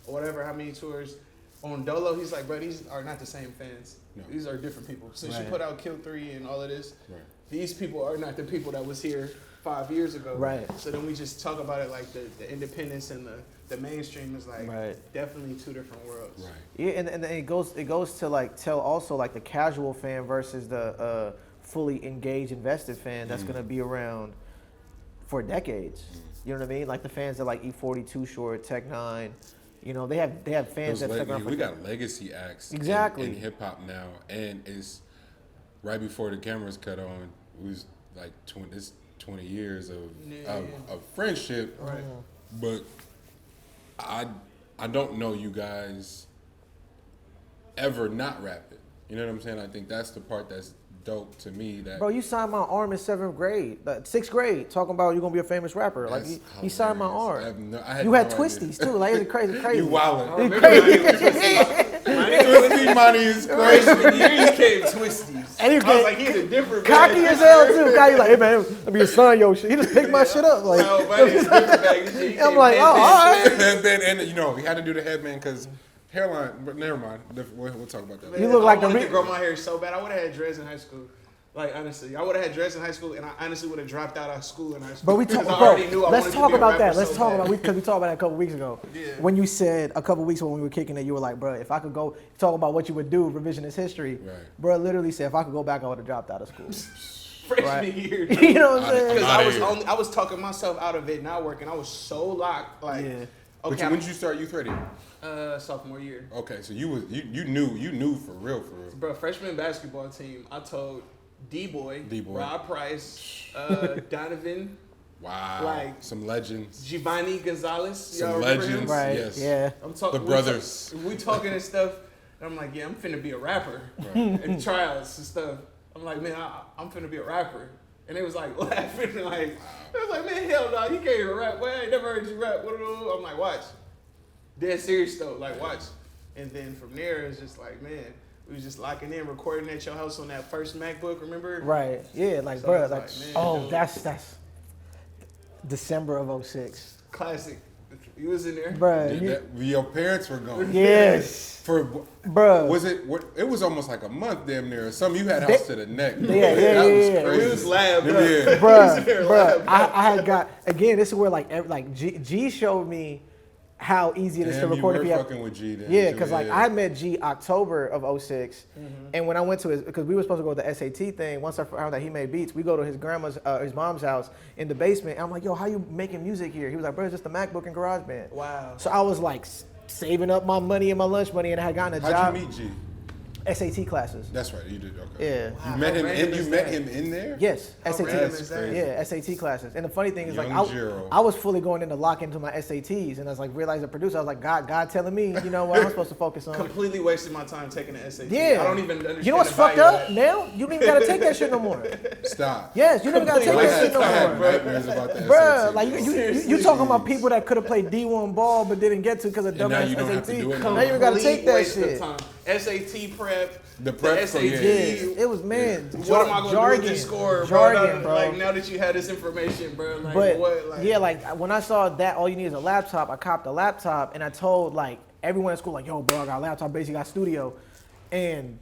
or whatever, how many tours. On Dolo, he's like, bro, these are not the same fans. No. These are different people. Since you Right. put out Kill 3 and all of this, Right. these people are not the people that was here 5 years ago. Right. So then we just talk about it like the independence and the mainstream is like Right. definitely 2 different worlds. Right. Yeah, and it goes to like tell also like the casual fan versus the fully engaged, invested fan that's gonna be around for decades. You know what I mean? Like the fans that like E40, Too Short, Tech Nine. You know, they have fans that stick around for We got legacy acts Exactly. in hip hop now, and it's right before the cameras cut on. It was like it's 20 years of friendship. Right. But I don't know you guys ever not rapping. You know what I'm saying? I think that's the part that's dope to me. That Bro, you signed my arm in 7th grade, 6th grade, talking about you're gonna be a famous rapper. Like you signed my arm. You had twisties too. Like it's crazy. You wildin'. Twisty money is crazy. You came twisties. And I was like, he's a different cocky bag. as hell too. Cocky like, hey man, let me just sign your shit. He just picked my shit up. Like, No, but he's a different bag. I'm like, oh, all right. Headband, and you know, he had to do the headband because hairline. But never mind. We'll talk about that. You look like I the wanted to grow my hair so bad. I would have had dreads in high school. Like honestly, I would have had dreads in high school, and I honestly would have dropped out of school in high school. But we talk, Because I bro. already knew I Let's wanted to talk be a about rapper that. Let's so talk bad. about because we talked about that a couple weeks ago. Yeah. When you said a couple weeks ago when we were kicking it, you were like, bro, if I could go talk about what you would do, revisionist history. Right. Bro, literally said if I could go back, I would have dropped out of school. Freshman Right. year. You know what I'm saying? Because I was talking myself out of it, not working. I was so locked. Like, Yeah. But okay, when did you start youth radio? sophomore year. Okay, so you knew for real. Bro, freshman basketball team, I told D-Boy, Rob Price, Donovan, Wow, Like- some legends. Giovanni Gonzalez. Some Y'all remember him? legends. Right. Yes. Yeah. I'm talking The brothers. We talking and stuff. And I'm like, yeah, I'm finna be a rapper. And trials and stuff. I'm like, man, I'm finna be a rapper. And they was like laughing, like, they was like, man, hell no, you can't even rap. Well, I ain't never heard you rap. I'm like, watch. Dead serious though, like watch. And then from there, it's just like, man, we was just locking in, recording at your house on that first MacBook, remember? Right. Yeah. Like, So bro. it's Like, like, man, oh, dude. that's December of 06. Classic. You was in there. Bro. Your parents were gone. Yes. For Bro. was it? What? It was almost like a month, damn near. Or something. You had house to the neck. Yeah, that was yeah. crazy. We was lab, bro. Yeah. Bruh, I had got again. This is where like G showed me how easy it is to Damn, record you if were you have. fucking with G then. Yeah, too, because like I met G October of 06, and when I went to his, because we were supposed to go to the SAT thing. Once I found that he made beats, we go to his his mom's house in the basement. And I'm like, yo, how you making music here? He was like, bro, it's just a MacBook and GarageBand. Wow. So I was like saving up my money and my lunch money, and I had gotten a job. How'd you meet G? SAT classes. That's right, you did. Okay. Yeah. You met him, random and you is met that? him in there. Yes, How SAT. random That's is that? crazy. Yeah, SAT classes. And the funny thing is, like, Young Jiro. I was fully going in to lock into my SATs, and I was like, realized the producer, I was like, God telling me, you know what I'm supposed to focus on. Completely wasted my time taking the SAT. Yeah. I don't even understand. You know what's the fucked value of up that. now? You don't even gotta take that shit no more. Stop. Yes, you don't even gotta take I that shit had, I had no more. nightmares about that. Bruh, SAT, like bro. you talking about people that could have played D1 ball but didn't get to because of And now dumbass you don't have to SAT. do it Now you even gotta Complete take that waste of shit. time. SAT prep. The prep, SAT. yeah. Yes, it was man. What am I gonna jargon, do with this score, jargon, bro? Like now that you had this information, bro. Like But what? Like, yeah, like when I saw that all you need is a laptop, I copped a laptop and I told like everyone at school, like, yo, bro, I got a laptop, basically got studio. And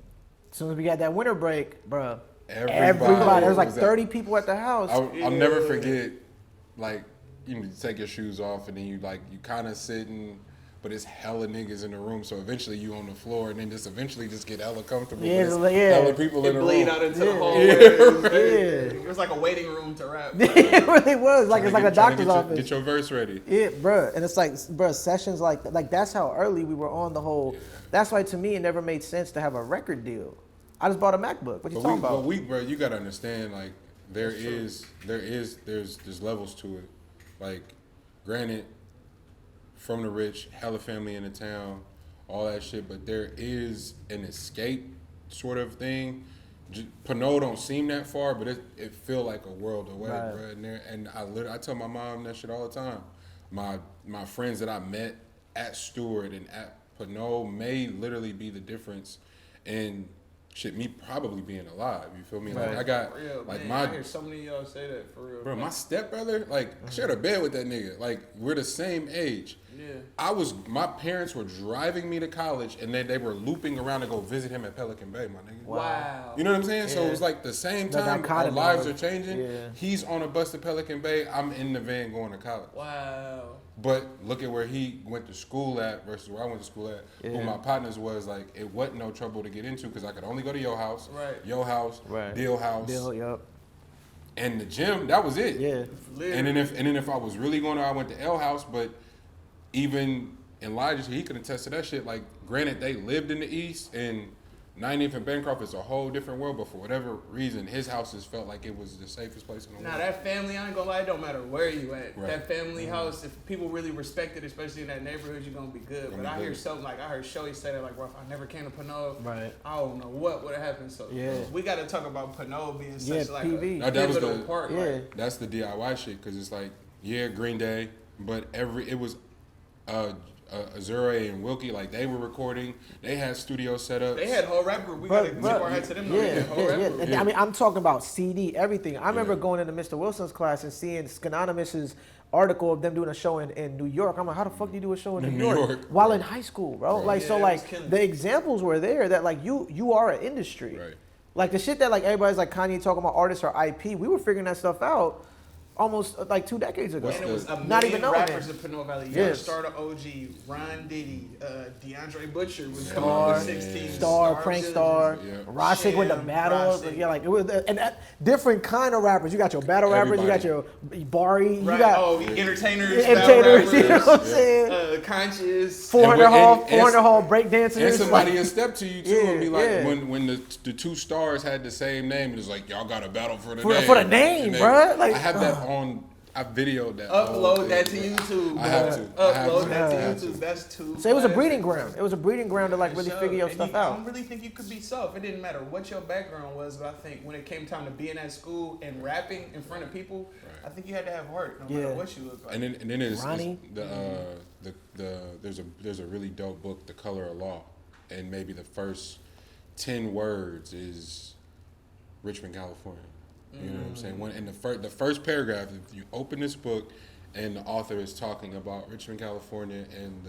as soon as we got that winter break, bro, everybody there was like 30 people at the house. I'll never forget, like, you take your shoes off and then you kind of sitting, but it's hella niggas in the room. So eventually you on the floor and then just eventually just get hella comfortable. Yeah, but it's like, yeah. hella people in it the bleed room. out into the Yeah. hallway. Yeah. It was like a waiting room to rap. It really was like it's like a Trying to doctor's get office. Get your verse ready. Yeah, bro, and it's like, bro, sessions like that's how early we were on the whole. That's why to me it never made sense to have a record deal. I just bought a MacBook. What you talking about? Bro, you gotta understand, like, there's levels to it. Like, granted, from the rich, hella family in the town, all that shit, but there is an escape sort of thing. Pinot don't seem that far, but it feel like a world away, Right. bro. And I tell my mom that shit all the time. My friends that I met at Stewart and at Pinot may literally be the difference in shit, me probably being alive. You feel me? Like Right. I got For real, like man, I hear so many of y'all say that for real. bro, my stepbrother, like, I shared a bed with that nigga. Like, we're the same age. Yeah. My parents were driving me to college and then they were looping around to go visit him at Pelican Bay, my nigga. Wow. You know what I'm saying? So Yeah. it was like the same The time our dichotomy lives of- are changing. yeah. He's on a bus to Pelican Bay. I'm in the van going to college. Wow. But look at where he went to school at versus where I went to school at. Who Yeah. my partners was, like, it wasn't no trouble to get into because I could only go to your house, Right. Bill house, Bill, yup. and the gym. That was it. Yeah. And then if I was really going to, I went to L house. But even Elijah, he could attest to that shit. Like, granted, they lived in the East, and 90th and Bancroft is a whole different world, but for whatever reason, his houses felt like it was the safest place in the world. Now that family, I ain't gonna lie, it don't matter where you at. Right. That family house, if people really respect it, especially in that neighborhood, you're gonna be good. But I hear something like, I heard Shoei say that, like, well, if I never came to Pinot, Right. I don't know what would have happened. So we got to talk about Pinot being such like PV. a That was pivotal the- part. Yeah. Like, That's the DIY shit, because it's like, Green Day, but it was Azure and Wilkie, like they were recording. They had studio setups. they had whole rap group. We got to tip our hat to them. They had whole rap group. I mean, I'm talking about CD, everything. I remember going into Mr. Wilson's class and seeing Scanonymous' article of them doing a show in New York. I'm like, how the fuck do you do a show in New York while in high school, bro? Right. Like, Yeah, so that like was killing. the examples were there that like you are an industry. Right. Like the shit that like everybody's like Kanye talking about artists or IP, we were figuring that stuff out almost like 2 decades ago. And it was a Not even million knowing rappers it. in Pinot Valley. Yes. Starter OG, Ron Diddy, DeAndre Butcher was Star, coming up with 16. Star, Prank Star, Yeah. Rashik with the Sham, battle. Rashik. Yeah, like it was, and that, different kind of rappers. You got your battle rappers, you got your Bari, Right. you got entertainers, entertainers. You know rappers, what I'm saying? conscious. 400 And- hall, and- 400 hall break dancers. And somebody like, in step to you too, Yeah, and be like, yeah. when the two stars had the same name, it was like y'all got a battle for the For- name. for the name, And then bruh. Like, I have that on. I videoed that. Upload whole that to thing. YouTube. I have bro. to. I have Upload to. that I to have YouTube. to. That's too. So it was a classic. breeding ground. It was a breeding ground to like really So, figure your and stuff I out. don't really think you could be soft. It didn't matter what your background was, but I think when it came time to be in that school and rapping in front of people, I think you had to have heart, no matter what you look like. And then it's Ronnie? there's a really dope book, The Color of Law, and maybe the first 10 words is Richmond, California. You know what I'm saying? When in the first paragraph, if you open this book, and the author is talking about Richmond, California, and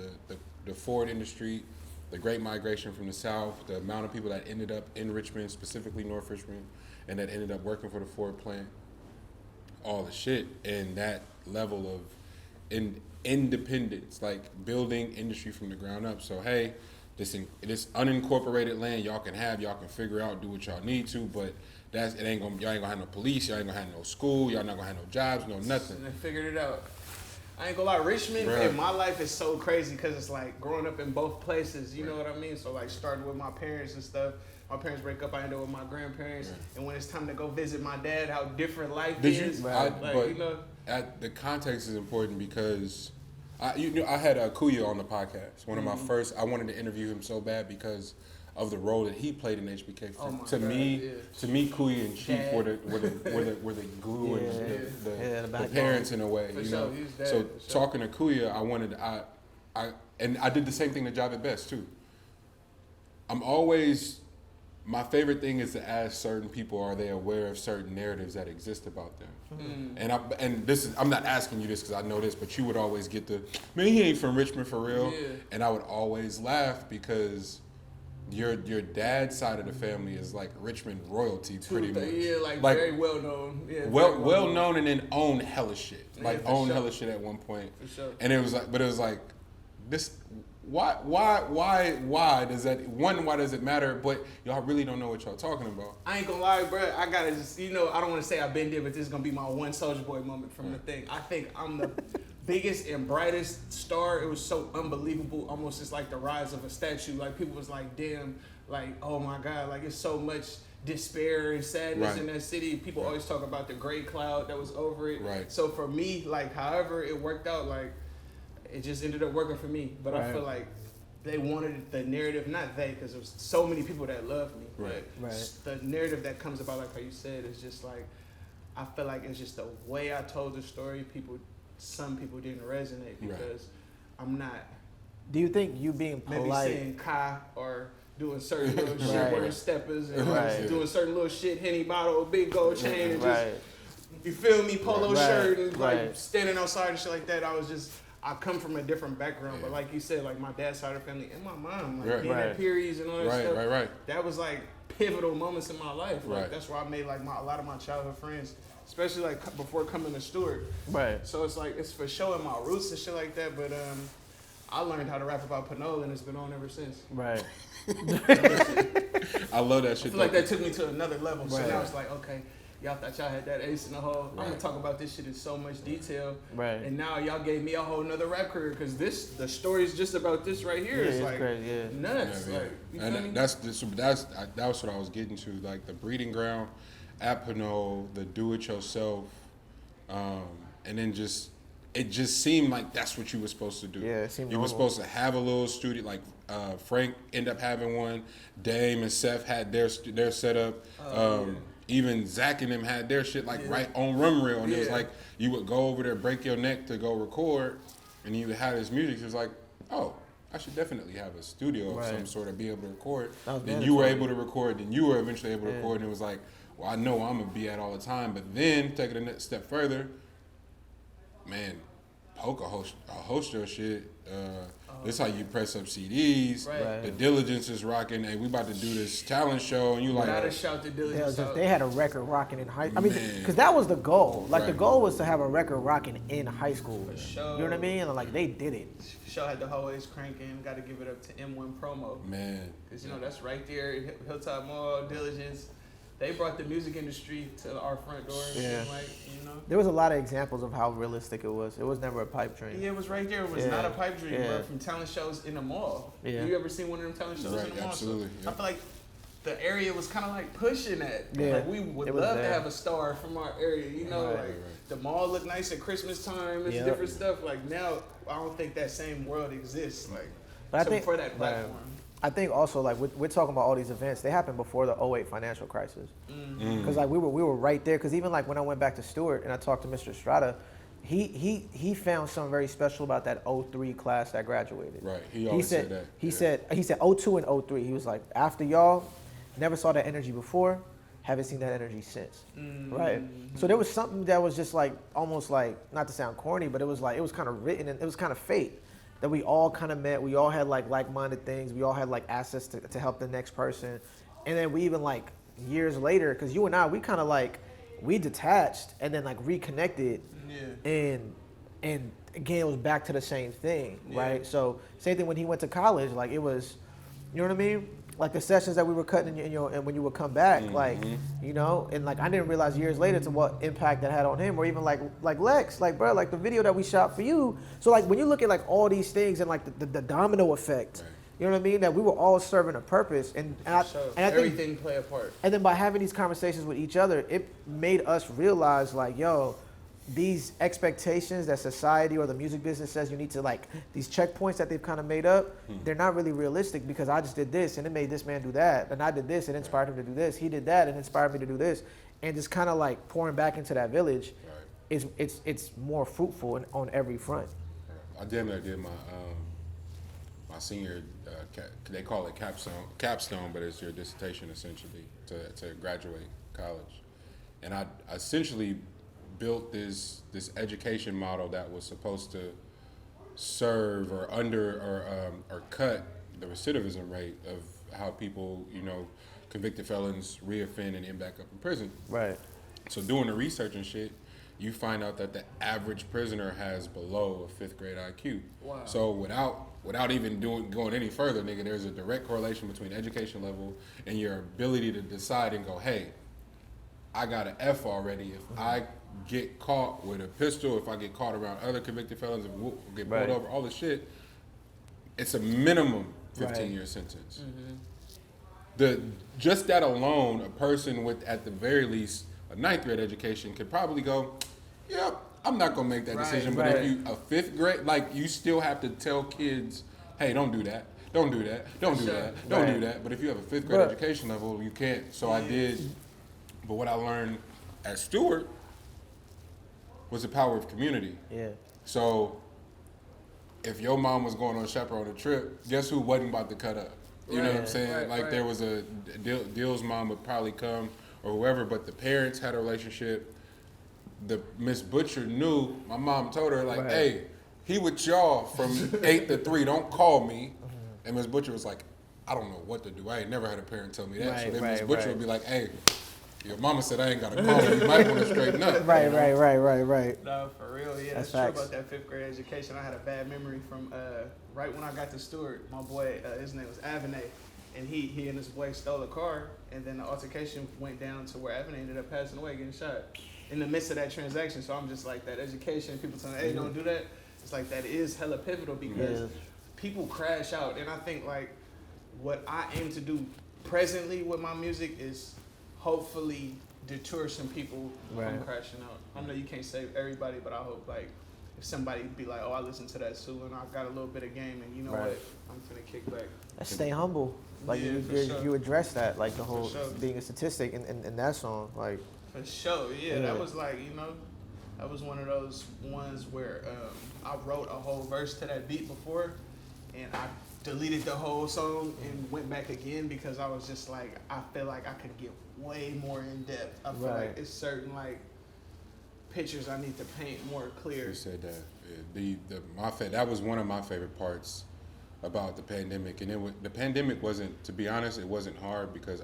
the Ford industry, the great migration from the South, the amount of people that ended up in Richmond, specifically North Richmond, and that ended up working for the Ford plant, all the shit, and that level of independence, like building industry from the ground up. So hey, this unincorporated land y'all can figure out, do what y'all need to, but y'all ain't gonna have no police, y'all ain't gonna have no school, y'all not gonna have no jobs, no nothing. And I figured it out. I ain't gonna lie, Richmond in my life is so crazy because it's like growing up in both places, you know what I mean? So like starting with my parents and stuff. My parents break up, I end up with my grandparents. And when it's time to go visit my dad, how different life is. The context is important because I had Kuya on the podcast. One of my first, I wanted to interview him so bad because of the role that he played in HBK. To me, Kuya and Chief were the glue and the parents in a way. For you sure, know. he's dad, So for sure. talking to Kuya, I did the same thing to Job at Best too. My favorite thing is to ask certain people, are they aware of certain narratives that exist about them? I'm not asking you this because I know this, but you would always get man, he ain't from Richmond for real. Yeah. And I would always laugh because your dad's side of the family is like Richmond royalty pretty much. Yeah, like very well known. Yeah, well known, and then own hella shit. Yeah, for sure. Hella shit at one point. For sure. And it was like this. Why does that? One, why does it matter? But y'all really don't know what y'all talking about. I ain't gonna lie, bro. I gotta just, I don't want to say I've been there, but this is gonna be my one Soulja Boy moment from the thing. I think I'm the biggest and brightest star. It was so unbelievable, almost just like the rise of a statue. Like people was like, damn, like oh my god, like it's so much despair and sadness in that city. People always talk about the gray cloud that was over it. Right. So for me, like however it worked out, like it just ended up working for me. But I feel like they wanted the narrative, not they, because there was so many people that loved me. Right. But the narrative that comes about, like how you said, is just like, I feel like it's just the way I told the story. Some people didn't resonate because I'm not. Do you think you being Maybe polite? saying Kai or doing certain little shit, wearing steppers and doing certain little shit, Henny bottle, big gold chain, and just, you feel me, polo shirt and like standing outside and shit like that. I come from a different background, but like you said, like my dad's side of the family and my mom, like being at periods and all that stuff. That was like pivotal moments in my life. Like that's where I made like a lot of my childhood friends, especially like before coming to Stewart. Right. So it's like it's for showing my roots and shit like that. But I learned how to rap about Pinot, and it's been on ever since. Right. I love that shit. I feel like that took me to another level. So now it's like, okay, y'all thought y'all had that ace in the hole. I'm Right. gonna talk about this shit in so much detail. Right. And now y'all gave me a whole nother rap career because the story's just about this right here. It's it's like crazy, yeah. nuts. Yeah, yeah. Like, you feel And me? that's what I was getting to, like the breeding ground, at Pinot, the do-it-yourself, and then it just seemed like that's what you were supposed to do. Yeah, it seemed you were normal. supposed to have a little studio, like Frank ended up having one, Dame and Seth had their setup, Yeah. even Zach and them had their shit like Yeah. right on Rum Reel, and it was Yeah. like you would go over there, break your neck to go record, and you would have this music. It was like, oh, I should definitely have a studio of Right. some sort of be able to record. That was Then you were mandatory. able to record. Then you were eventually able to Yeah. record, and it was like, well, I know I'm gonna be at all the time. But then take it a next step further, man, Poke host your shit. This how you press up CDs. Right. Right. The Diligence is rocking. Hey, we about to do this talent show, and you like, Gotta shout the Yeah, diligence out. they had a record rocking in high. I mean, Man. because that was the goal. Like the Right. goal was to have a record rocking in high school. sure. You know what I mean? And like they did it. Show had the always cranking. Got to give it up to M1 Promo. man, Because, you know, that's right there. Hilltop Mall, Diligence. They brought the music industry to our front door. And Yeah. shit, like, you know. There was a lot of examples of how realistic it was. It was never a pipe dream. Yeah, it was right there. It was Yeah. not a pipe dream, Yeah. bro. From talent shows in the mall. Yeah. You ever seen one of them talent shows Right, in the mall? absolutely, So yeah. I feel like the area was kind of like pushing that. Yeah. Like we would It was love to there. have a star from our area. You know, Right. like Right. the mall looked nice at Christmas time and Yep. different stuff. Like now, I don't think that same world exists. Like But I so think- for that right. platform. I think also like we're talking about all these events. They happened before the '08 financial crisis. Because like we were right there. Because even like when I went back to Stewart and I talked to Mr. Estrada, he found something very special about that '03 class that graduated. Right. He always said that. He Yeah. said '02 and '03. He was like, after y'all never saw that energy before, haven't seen that energy since. Right. So there was something that was just like almost like, not to sound corny, but it was kind of written and it was kind of fate. That we all kind of met. We all had like-minded things. We all had like assets to help the next person. And then we even like years later, because you and I, we kind of like, we detached and then like reconnected. Yeah. And again, it was back to the same thing, Yeah. right? So same thing when he went to college. Like it was, you know what I mean? Like the sessions that we were cutting, and when you would come back, like, you know, and like I didn't realize years later to what impact that had on him, or even like Lex, like bro, like the video that we shot for you. So like when you look at like all these things and like the domino effect, Right. you know what I mean? That we were all serving a purpose, and I So think everything play a part. and then by having these conversations with each other, it made us realize like, yo, these expectations that society or the music business says you need to like, these checkpoints that they've kind of made up, they're not really realistic because I just did this and it made this man do that. And I did this and it inspired him to do this. He did that and inspired me to do this. And just kind of like pouring back into that village, Right. it's more fruitful on every front. I damn near did my senior, they call it capstone, but it's your dissertation essentially to graduate college. And I essentially built this education model that was supposed to serve or or cut the recidivism rate of how people, you know, convicted felons reoffend and end back up in prison. Right. So doing the research and shit, you find out that the average prisoner has below a 5th grade IQ. Wow. So without even going any further, nigga, there's a direct correlation between education level and your ability to decide and go, hey, I got an F already. If I get caught with a pistol, if I get caught around other convicted felons, if we get pulled Right. over, all this shit, it's a minimum Right. 15-year sentence. Just that alone, a person with, at the very least, a 9th grade education could probably go, yep, I'm not gonna make that Right, decision. But right. if you a 5th grade, like you still have to tell kids, hey, don't do that, don't do that, don't do Sure. that, don't Right. do that. But if you have a 5th grade But- education level, you can't. So I did. But what I learned at Stewart was the power of community. Yeah. So if your mom was going on a chaperone trip, guess who wasn't about to cut up? You know what I'm Right, saying? right, like right. there was a Dill's mom would probably come or whoever, but the parents had a relationship. The Miss Butcher knew. My mom told her like, Right. "Hey, he with y'all from 8 to 3. Don't call me." And Miss Butcher was like, "I don't know what to do. I ain't never had a parent tell me that." So Right, then Miss right, Butcher right. would be like, "Hey, your mama said I ain't got to call you. You might want to straighten up." Right, you know? right. No, for real, yeah, That's that's true facts. about that 5th grade education. I had a bad memory from right when I got to Stewart. My boy, his name was Avenay. and he and his boy stole a car, and then the altercation went down to where Evan ended up passing away, getting shot in the midst of that transaction. So I'm just like, that education, people telling, hey, don't do that. It's like, that is hella pivotal because people crash out, and I think like what I aim to do presently with my music is hopefully deter some people from crashing out. I know you can't save everybody, but I hope like if somebody be like, oh, I listened to that Sue and I got a little bit of game, and you know what, I'm finna kick back. Stay humble. Like you address that, like the whole being a statistic in that song, like. For sure, that was like, you know, that was one of those ones where I wrote a whole verse to that beat before, and I deleted the whole song and went back again because I was just like, I feel like I could get way more in depth. I feel like it's certain like pictures I need to paint more clear. You said that. That was one of my favorite parts about the pandemic, and the pandemic wasn't, to be honest, it wasn't hard because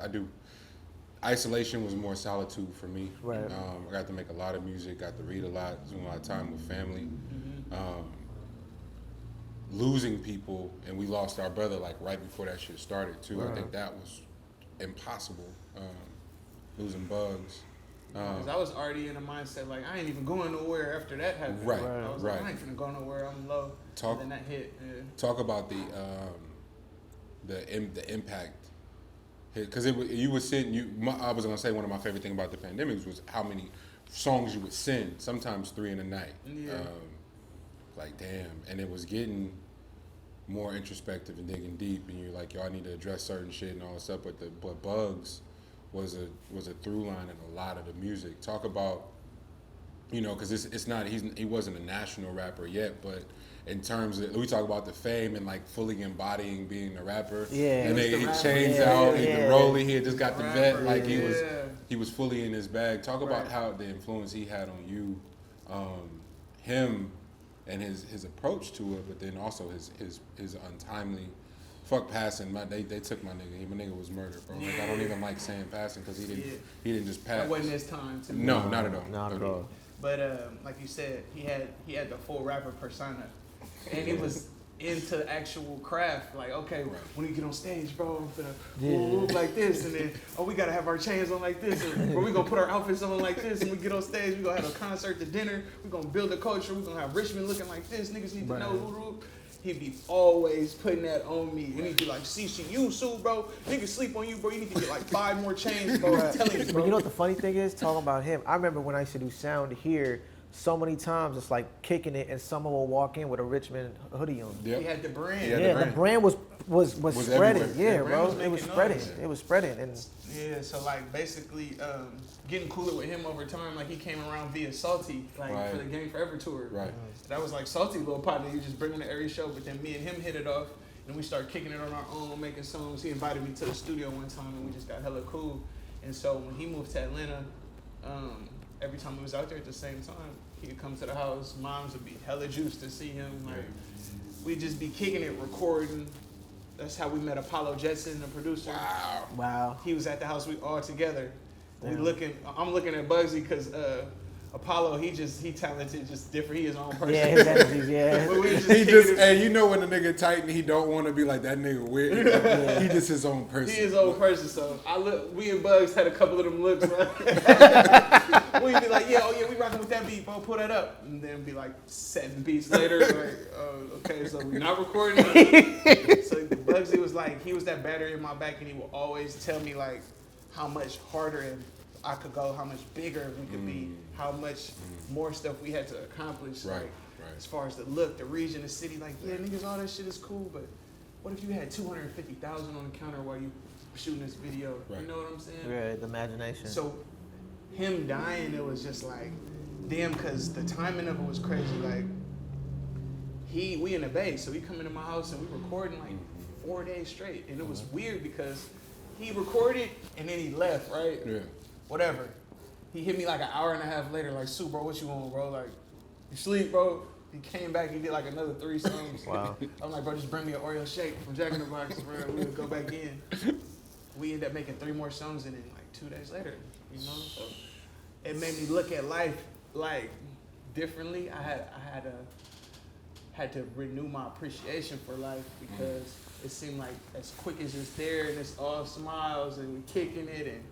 isolation was more solitude for me. Right. I got to make a lot of music, got to read a lot, spend a lot of time with family. Losing people, and we lost our brother like right before that shit started too. I think that was impossible. Losing Bugs. Because I was already in a mindset like I ain't even going nowhere after that happened. Right. I was like, I ain't finna go nowhere. I'm low. And then that hit. Yeah. Talk about the impact. Because you would send I was gonna say one of my favorite things about the pandemic was how many songs you would send. Sometimes 3 in the night. Yeah. Like damn, and it was getting more introspective and digging deep, and you're like, yo, I need to address certain shit and all this stuff. But Bugs was a through line in a lot of the music. Talk about, you know, because it's not he wasn't a national rapper yet, but in terms of, we talk about the fame and like fully embodying being a rapper. Yeah. And he chains out, the rollie, he had just got the vet, like he was fully in his bag. Talk about how the influence he had on you, him and his approach to it, but then also his untimely passing. They took my nigga. My nigga was murdered, bro. Like, I don't even like saying passing because he didn't just pass. That wasn't his time. No, not at all. Not at all. But like you said, he had the full rapper persona, and he was into actual craft. Like, okay, when you get on stage, bro, I'm finna move like this, and then we gotta have our chains on like this, or we gonna put our outfits on like this, and we get on stage, we gonna have a concert, the dinner, we gonna build a culture, we gonna have Richmond looking like this. Niggas need to know. He'd be always putting that on me, and he'd be like, "CCU, Sue, bro, niggas sleep on you, bro. You need to get like 5 more chains, bro. I'm telling you, bro." But you know what the funny thing is? Talking about him, I remember when I used to do sound here. So many times it's like kicking it, and someone will walk in with a Richmond hoodie on. Yep. He had the brand. The brand was spreading. Everywhere. Yeah, bro, it was spreading. Noise. It was spreading, and so like basically getting cooler with him over time. Like he came around via Salty, like for the Game Forever tour. Right. That was like Salty little partner. You just bring him to every show, but then me and him hit it off, and we started kicking it on our own, making songs. He invited me to the studio one time, and we just got hella cool. And so when he moved to Atlanta, every time we was out there at the same time, he'd come to the house. Moms would be hella juiced to see him. Like we'd just be kicking it, recording. That's how we met Apollo Jetson, the producer. Wow. He was at the house. We all together. I'm looking at Bugsy because Apollo, he talented, just different. He his own person. Yeah, his energy, He just, hey, you know when the nigga tight, he don't want to be like that nigga weird. He just his own person. He his own person. So we and Bugs had a couple of them looks, right? We'd be like, we rocking with that beat, bro. Pull that up, and then be like 7 beats later, like, okay, so we're not recording. So Bugsy was like, he was that battery in my back, and he would always tell me like how much harder and I could go, how much bigger we could be, how much more stuff we had to accomplish. Like, as far as the look, the region, the city, like, niggas, all that shit is cool, but what if you had 250,000 on the counter while you were shooting this video? Right. You know what I'm saying? Right, the imagination. So him dying, it was just like, damn, because the timing of it was crazy. Like, we in the Bay, so he come into my house and we recording like 4 days straight, and it was weird because he recorded and then he left, right? Yeah. Whatever. He hit me like an hour and a half later, like, Sue, bro, what you on, bro? Like, you sleep, bro? He came back, he did like another 3 songs. Wow. I'm like, bro, just bring me an Oreo shake from Jack in the Box, bro. We would go back in. We ended up making 3 more songs, and then like 2 days later, you know? So it made me look at life like differently. I had to renew my appreciation for life because it seemed like as quick as it's there and it's all smiles and we kicking it and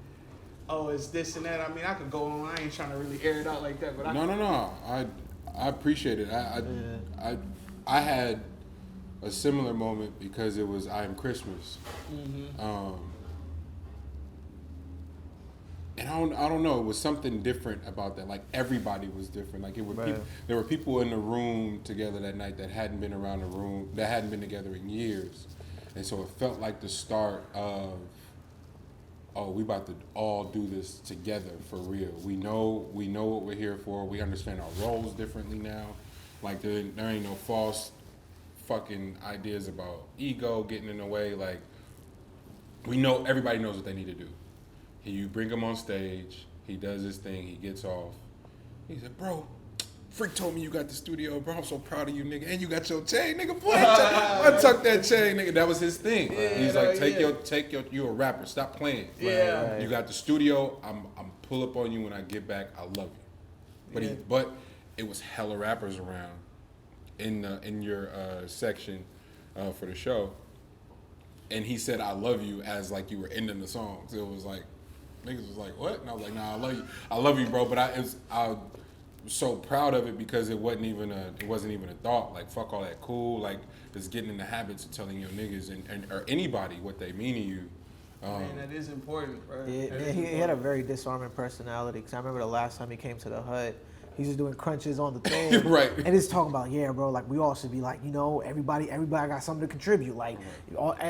oh it's this and that. I mean I could go on. I ain't trying to really air it out like that, but No. I appreciate it. I had a similar moment because it was I Am Christmas. And I don't know. It was something different about that. Like everybody was different. Like there were people in the room together that night that hadn't been around the room, that hadn't been together in years, and so it felt like the start of, oh, we about to all do this together for real. We know what we're here for. We understand our roles differently now. Like there ain't no false fucking ideas about ego getting in the way. Like we know everybody knows what they need to do. You bring him on stage, he does his thing, he gets off. He said, bro, Freak told me you got the studio, bro. I'm so proud of you, nigga. And you got your chain, nigga. Boy, I tuck that chain, nigga. That was his thing. Yeah, he's like, take your, you're a rapper. Stop playing. Yeah. Right. You got the studio. I'm pull up on you when I get back. I love you. But it was hella rappers around in your section for the show. And he said, I love you as like you were ending the song. So it was like, niggas was like, what? And I was like, nah, I love you. I love you, bro. But I was so proud of it because it wasn't even a thought. Like, fuck all that cool. Like, just getting in the habits of telling your niggas and or anybody what they mean to you. Man, that is important, bro. Yeah, he had a very disarming personality. Because I remember the last time he came to the hut, he's just doing crunches on the thing. Right. And he's talking about, yeah, bro, like, we all should be like, you know, everybody got something to contribute. Like,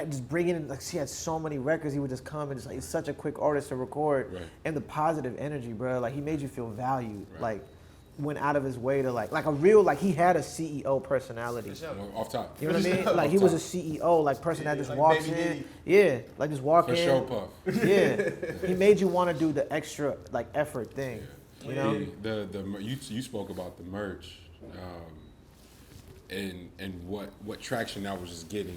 just bringing in, like, he had so many records, he would just come and just, like, he's such a quick artist to record. Right. And the positive energy, bro, like, he made you feel valued. Right. Like, went out of his way to, like a real, like, he had a CEO personality. Sure. Off top. You know what I mean? Like, he was a CEO, like, person that just like walks Baby in. Diddy. Yeah, like, just walk in. For show puff. Yeah. He made you want to do the extra, like, effort thing. Yeah. You know? You spoke about the merch, and what traction that was just getting,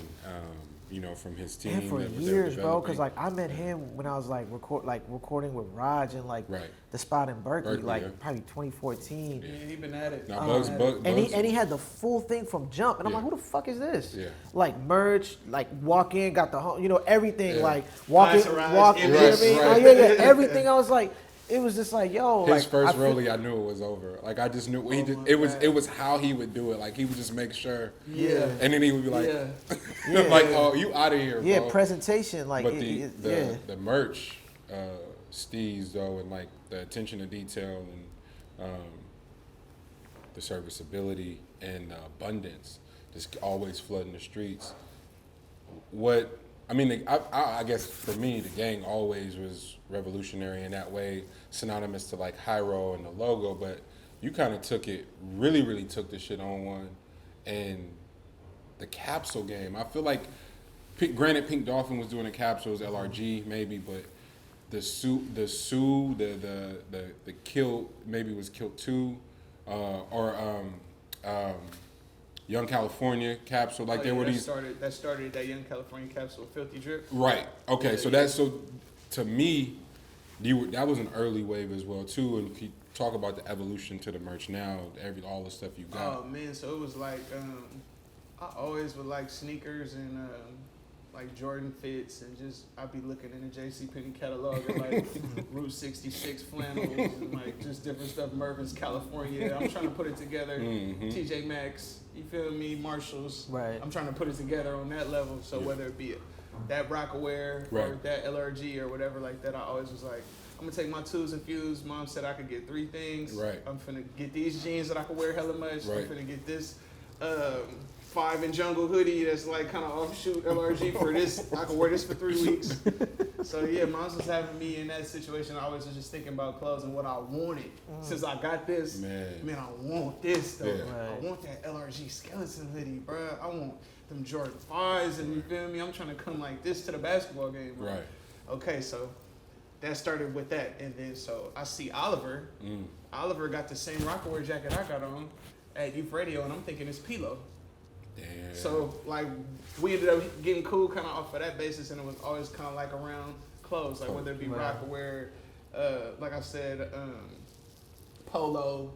you know, from his team. And for that years, they were bro, because like I met him when I was like recording with Raj and like the spot in Berkeley, like probably 2014. Yeah, he been at it. Now, Bugs, and he had the full thing from jump, and I'm like, who the fuck is this? Yeah. Like merch, like walk in, got the whole, you know, everything, like Nice walk in, you know what I mean? Oh, yeah, everything. I was like. It was just like, yo, his like, first rollie, I knew it was over. Like I just knew it was how he would do it. Like he would just make sure. Yeah. And then he would be like, like, oh, you out of here, bro. Yeah, presentation, like. But the merch, steez though, and like the attention to detail and the serviceability and abundance, just always flooding the streets. I guess for me, the gang always was revolutionary in that way, synonymous to like Hyro and the logo, but you kind of really took the shit on one. And the capsule game, I feel like, granted Pink Dolphin was doing the capsules, LRG maybe, but the Kill, maybe was Kill 2, Young California capsule, like there were these. That started that Young California capsule, Filthy Drip. Right. Okay. So to me, that was an early wave as well too. And you talk about the evolution to the merch now, all the stuff you got. Oh man, so it was like I always would like sneakers and like Jordan fits, and just I'd be looking in the JCPenney catalog at like Route 66 flannels and like just different stuff. Mervin's California. I'm trying to put it together. TJ Maxx, you feel me? Marshalls. Right. I'm trying to put it together on that level. So whether it be that Rockaware or that LRG or whatever like that, I always was like, I'm gonna take my twos and fews. Mom said I could get 3 things. Right. I'm finna get these jeans that I could wear hella much. Right. I'm finna get this 5 in jungle hoodie that's like kind of offshoot LRG for this. I can wear this for 3 weeks. So yeah, mom's was having me in that situation. I was just thinking about clothes and what I wanted. Since I got this, man, I want this though. Yeah. I want that LRG skeleton hoodie, bro. I want them Jordan 5s, and you feel me? I'm trying to come like this to the basketball game. Bro. Right. Okay, so that started with that, and then so I see Oliver. Oliver got the same Rockaware jacket I got on at Youth Radio, and I'm thinking it's Pilo. Damn. So like we ended up getting cool kind of off of that basis, and it was always kind of like around clothes, like whether it be Rockaware, like I said, Polo,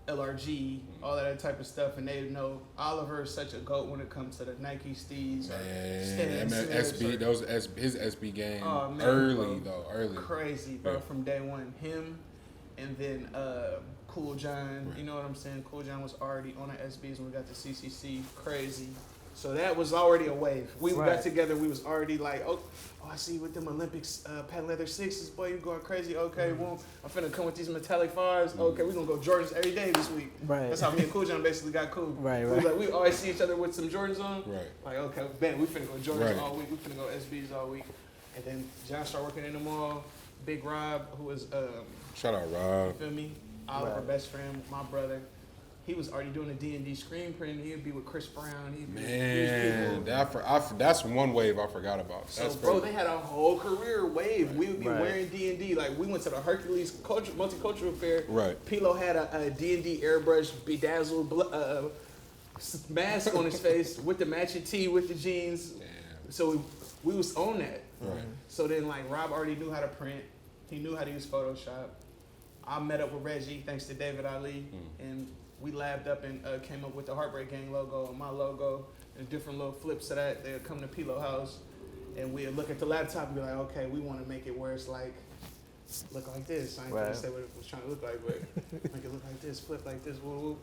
LRG, all of that type of stuff, and they know Oliver is such a GOAT when it comes to the Nike Steeds. Man, SB, his SB game oh, man, early bro, though, early. crazy, bro, Yeah. from day one. Him, and then Cool John. Right. You know what I'm saying? Cool John was already on the SBs when we got to CCC. Crazy. So that was already a wave. We Right. got together. We was already like, oh, I see you with them Olympics patent leather 6s, boy, you going crazy. Okay, well, I'm finna come with these metallic 5s. Okay, we gonna go Jordans every day this week. Right. That's how me and Cool John basically got cool. Right, We, right. like, we always see each other with some Jordans on. Right. Like, okay, man, we finna go Jordans Right. all week. We finna go SBs all week. And then John started working in the mall. Big Rob, who was, Shout out you Rob. feel me? Oliver, Right. best friend, my brother. He was already doing the D&D screen printing. He'd be with Chris Brown. He'd be with these Man, people. that's one wave I forgot about. So, That's bro, crazy. they had a whole career wave. We would be Right. wearing D&D. Like, we went to the Hercules Multicultural Fair. Right. Pilo had a D&D airbrush bedazzled mask on his face with the matching tee with the jeans. Damn. So we was on that. Right. So then, like, Rob already knew how to print. He knew how to use Photoshop. I met up with Reggie, thanks to David Ali, and we labbed up and came up with the Heartbreak Gang logo and my logo and different little flips of that. They'd come to Pilo House, and we'd look at the laptop and be like, okay, we want to make it where it's like, look like this. I ain't gonna Right. say what it was trying to look like, but make it look like this, flip like this, woo woo.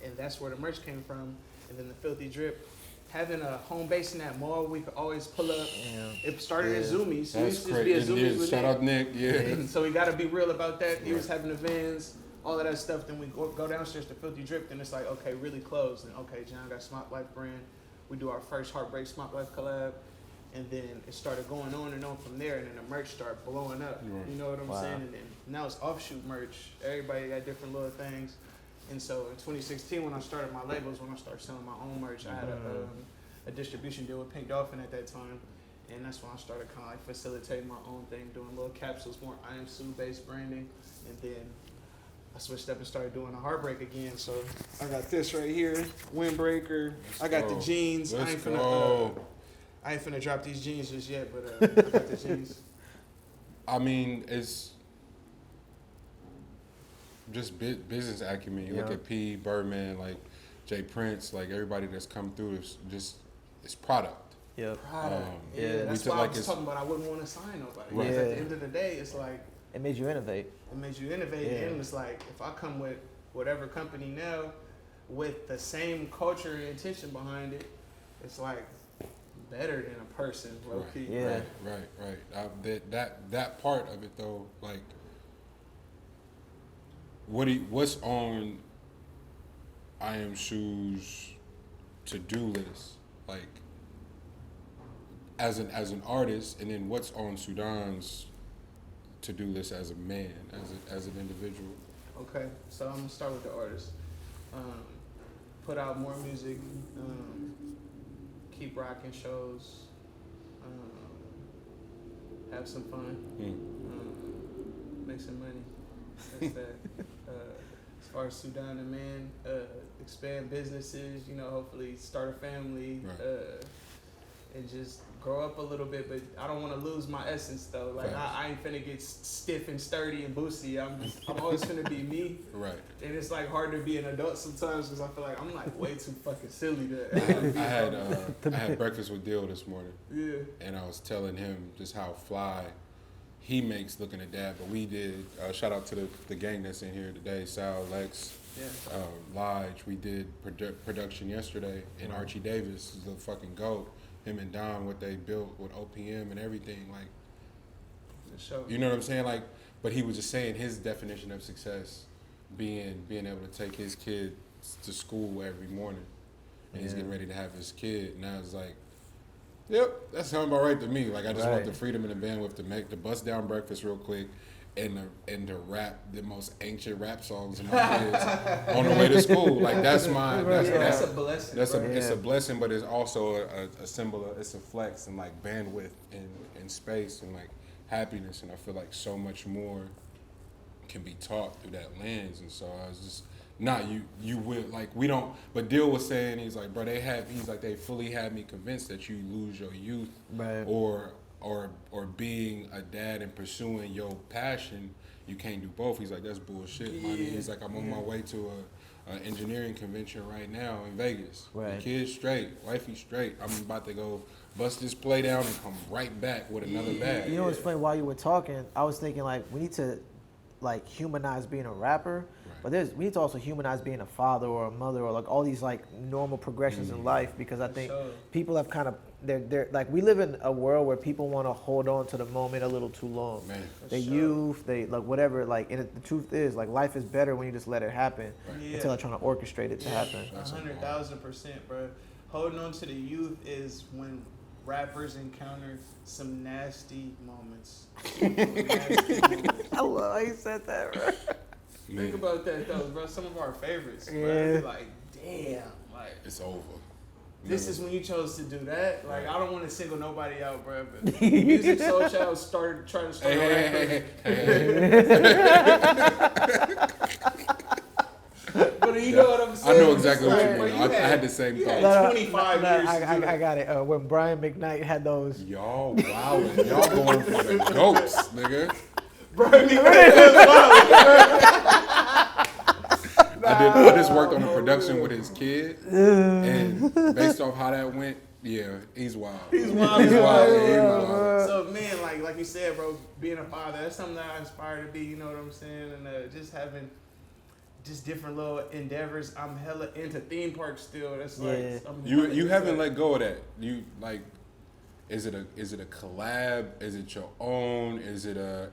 And that's where the merch came from. And then the Filthy Drip. Having a home base in that mall, we could always pull up. Yeah. It started at Yeah. Zoomies. We That's used to just be crazy. at Zoomies with Shout Nick. out Nick. Yeah. And so we got to be real about that. He was Right. having the vans, all of that stuff. Then we go downstairs to Filthy Drip, and it's like, okay, really close. And okay, John got Smart Life brand. We do our first Heartbreak Smart Life collab. And then it started going on and on from there. And then the merch started blowing up. Right. You know what I'm Wow. saying? And then now it's offshoot merch. Everybody got different little things. And so in 2016, when I started my labels, when I started selling my own merch, I had a distribution deal with Pink Dolphin at that time. And that's when I started kind of like facilitating my own thing, doing little capsules, more IAMSU based branding. And then I switched up and started doing a Heartbreak again. So I got this right here, Windbreaker. I got the go. jeans. Let's I ain't finna drop these jeans just yet, but I got the jeans. I mean, it's just business acumen. You look Yeah. at P, Birdman, like Jay Prince, like everybody that's come through is just it's product. Yep. Product. yeah, Yeah, that's we why took, I like, was it's- talking about I wouldn't want to sign nobody. Right. Because at Yeah. the end of the day, it's like, It made you innovate. it makes you innovate, Yeah. and it's like if I come with whatever company now with the same culture and intention behind it, it's like better than a person, low Right. key. Yeah. Right. That part of it though, like, what's on IAMSU's to-do list, like, as an artist, and then what's on Sudan's to-do list as a man, as an individual? Okay, so I'm gonna start with the artist. Put out more music. Keep rocking shows. Have some fun. Make some money. That's that. As far as Sudan and man, expand businesses. You know, hopefully start a family. Right. And just grow up a little bit, but I don't want to lose my essence though. Like Facts. I ain't finna get stiff and sturdy and boosty. I'm always finna be me. Right. And it's like hard to be an adult sometimes because I feel like I'm like way too fucking silly to. I had breakfast with Dill this morning, Yeah. and I was telling him just how fly he makes looking at dad. But we did shout out to the gang that's in here today, Sal, Lex, Yeah. Lodge. We did production yesterday, and Archie Davis is the fucking GOAT. Him and Don, what they built with OPM and everything, like, For sure. you know what I'm saying? Like, but he was just saying his definition of success being able to take his kid to school every morning, and he's Yeah. getting ready to have his kid. And I was like, yep, that sounds about right to me. Like, I just want Right. the freedom and the bandwidth to bust down breakfast real quick and to rap the most ancient rap songs in my kids on the way to school. Like, that's my That's a blessing. it's bro. a blessing, but it's also a symbol of, it's a flex and like bandwidth and space and like happiness. And I feel like so much more can be taught through that lens. And so I was just you would like, we don't, but Dill was saying, he's like, bro, they fully had me convinced that you lose your youth Right. or being a dad and pursuing your passion, you can't do both. He's like, that's bullshit, money. He's like, I'm on my way to a engineering convention right now in Vegas. Right. The kid's straight, wifey straight. I'm about to go bust this play down and come right back with another bag. You know what's funny? While you were talking, I was thinking like we need to like humanize being a rapper, but we need to also humanize being a father or a mother or like all these like normal progressions in life, because I think people have kind of they're like, we live in a world where people want to hold on to the moment a little too long. They youth, they like whatever, like, and the truth is like life is better when you just let it happen until they're trying to orchestrate it to happen. 100,000%, bro. Holding on to the youth is when rappers encounter some nasty moments. I love how you said that, bro. Think about that though, bro. Some of our favorites, bro. It's like, damn, like it's over. This is when you chose to do that. Like, I don't want to single nobody out, bro. But Music Soul Child trying to start a But you know what I'm saying? I know exactly what you mean. Bro, I had the same thought. Had 25 years. I got it. When Brian McKnight had those. Y'all wildin'. Y'all going for the goats, nigga. Brian McKnight was wild. I just worked on a production with his kid, and based off how that went, yeah, he's wild. He's wild. He's wild. Yeah, he's wild. So, man, like you said, bro, being a father, that's something that I aspire to be, you know what I'm saying? And just having just different little endeavors. I'm hella into theme parks still. That's like you haven't let go of that. You like, is it a collab? Is it your own? Is it a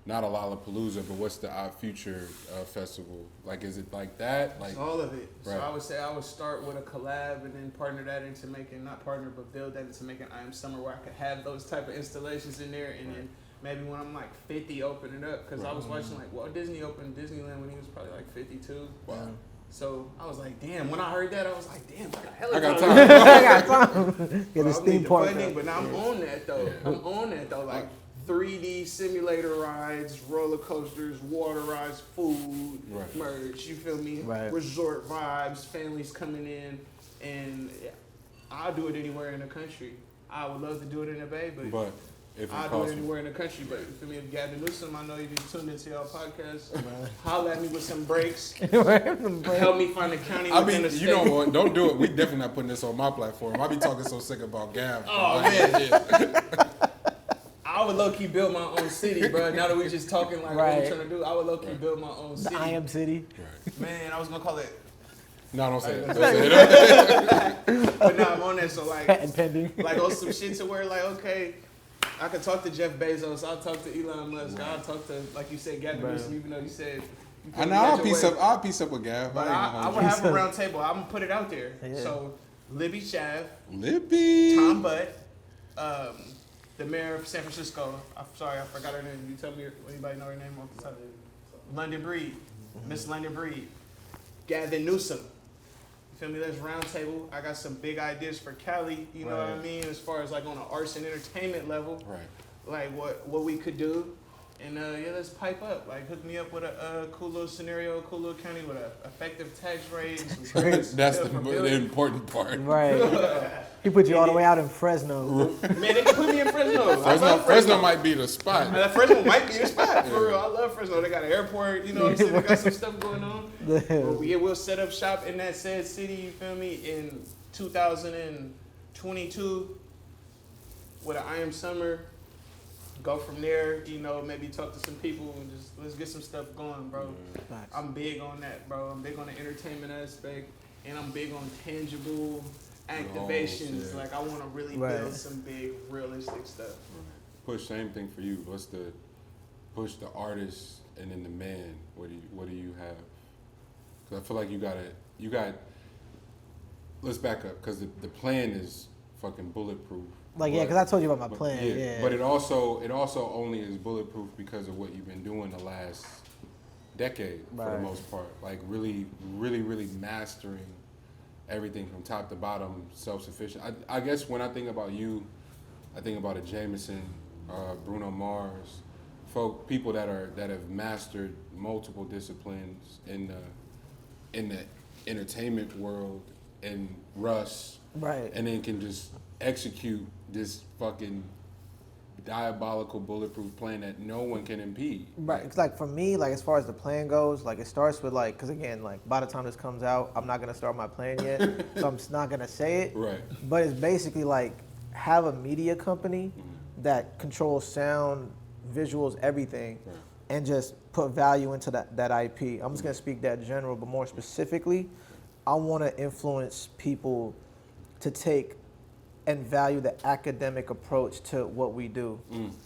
not a Lollapalooza, but what's the Odd Future festival? Like, is it like that? Like, it's all of it. Right. So I would say I would start with a collab and then partner that into making, not partner, but build that into making IAMSU, where I could have those type of installations in there, and then maybe when I'm like 50, open it up. Because I was watching like Walt Disney open Disneyland when he was probably like 52. wow. So I was like, damn. When I heard that, I was like, damn, I got time. I got time. Get this I theme need park. the funding, but now I'm on that though. Yeah. I'm on that though. Like 3D simulator rides, roller coasters, water rides, food, merch. You feel me? Right. Resort vibes, families coming in, and I'll do it anywhere in the country. I would love to do it in the Bay, but if I'll do it anywhere in the country. But you feel me? If Gavin Newsom, I know you tuned into y'all podcast. Holla at me with some breaks. Help me find a county within the state. You know what? Don't do it. We definitely not putting this on my platform. I be talking so sick about Gav. Oh man. I would low key build my own city, bro. Now that we just talking like what we trying to do, I would low key build my own city. The I Am City. Man, I was gonna call it. No, don't say it. Don't say it. But now I'm on there, so like, Patent pending. like on some shit to where like, okay, I could talk to Jeff Bezos, I'll talk to Elon Musk, I'll talk to, like you said, Gavin Newsom, even though you said. I know I'll piece up with Gav. But I would have a round table. I'm gonna put it out there. Yeah. So Libby Chav, Tom Butt, the mayor of San Francisco. I'm sorry, I forgot her name. You tell me, anybody know her name off the top? London Breed, Miss London Breed, Gavin Newsom. You feel me? That's round table. I got some big ideas for Cali. You know what I mean? As far as like on an arts and entertainment level, like what we could do. And let's pipe up. Like, hook me up with a cool little scenario, cool little county with a effective tax rate. And some That's the important part. Right. He put you all the way out in Fresno. Man, they can put me in Fresno. Fresno might be the spot. Fresno might be the spot, for real. I love Fresno. They got an airport, you know what I'm saying? They got some stuff going on. But we'll set up shop in that said city, you feel me, in 2022 with an I Am Summer. Go from there, you know, maybe talk to some people and just let's get some stuff going, bro. I'm big on that, bro. I'm big on the entertainment aspect, and I'm big on tangible activations. Like, I want to really build some big, realistic stuff. Push, same thing for you. What's the push the artist and then the man? What do you have? Because I feel like you got. Let's back up, because the plan is fucking bulletproof. Like, because I told you about my plan. Yeah. But it also only is bulletproof because of what you've been doing the last decade for the most part. Like, really, really, really mastering everything from top to bottom, self-sufficient. I guess when I think about you, I think about a Jameson, Bruno Mars, people that have mastered multiple disciplines in the entertainment world, and Russ, and then can just execute this fucking diabolical bulletproof plan that no one can impede. Right. It's like for me, like as far as the plan goes, like it starts with like, because again, like by the time this comes out, I'm not gonna start my plan yet, so I'm just not gonna say it. Right. But it's basically like have a media company that controls sound, visuals, everything, Right. and just put value into that IP. I'm just gonna speak that general, but more specifically, I want to influence people to take and value the academic approach to what we do,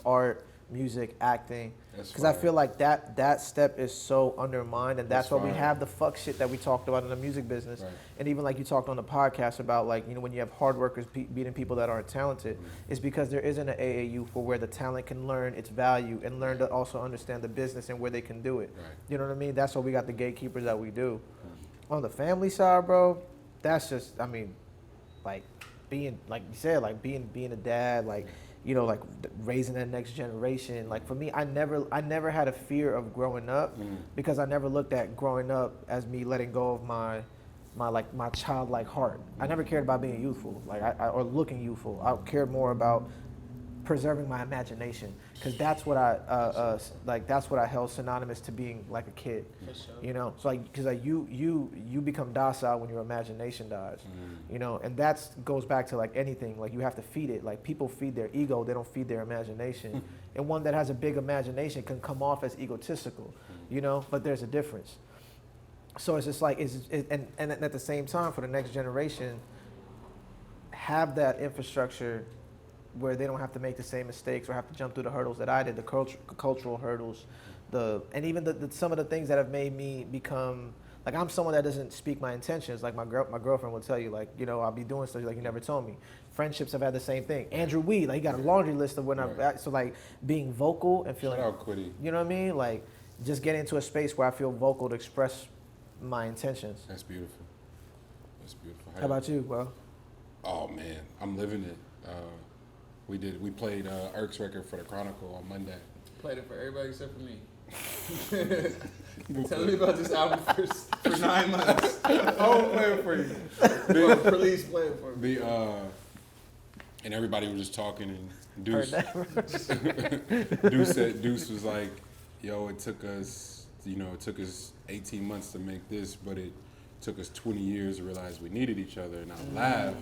art, music, acting. That's Because I fire. feel like that step is so undermined, and that's That's why we fire. have the fuck shit that we talked about in the music business, Right. and even like you talked on the podcast about like when you have hard workers beating people that aren't talented, it's because there isn't an AAU for where the talent can learn its value and learn to also understand the business and where they can do it. Right. You know what I mean? That's why we got the gatekeepers that we do. On the family side, bro, that's just like being like you said, like being a dad, like like raising that next generation. Like for me, I never had a fear of growing up because I never looked at growing up as me letting go of my childlike heart. I never cared about being youthful, like or looking youthful. I cared more about preserving my imagination, because that's what that's what I held synonymous to being like a kid. For sure. So like because like you become docile when your imagination dies. And that goes back to like anything, like you have to feed it. Like people feed their ego, they don't feed their imagination. And one that has a big imagination can come off as egotistical, but there's a difference. So it's just like and at the same time, for the next generation, have that infrastructure where they don't have to make the same mistakes or have to jump through the hurdles that I did, the cultural hurdles, and even some of the things that have made me become, like I'm someone that doesn't speak my intentions. Like my girlfriend will tell you, like, I'll be doing stuff like you never told me. Friendships have had the same thing. Andrew Weed, like he got a laundry list of when so like being vocal and feeling, Shout out Quiddy. you know what I mean? Like just getting into a space where I feel vocal to express my intentions. That's beautiful. That's beautiful. How about you, bro? Oh man, I'm living it. We played Irk's record for the Chronicle on Monday. Played it for everybody except for me. Tell me about this album for 9 months. Oh, play it for you. Well, please play it for me. And everybody was just talking, and Heard that. Deuce was like, yo, it took us 18 months to make this, but it took us 20 years to realize we needed each other. And I laughed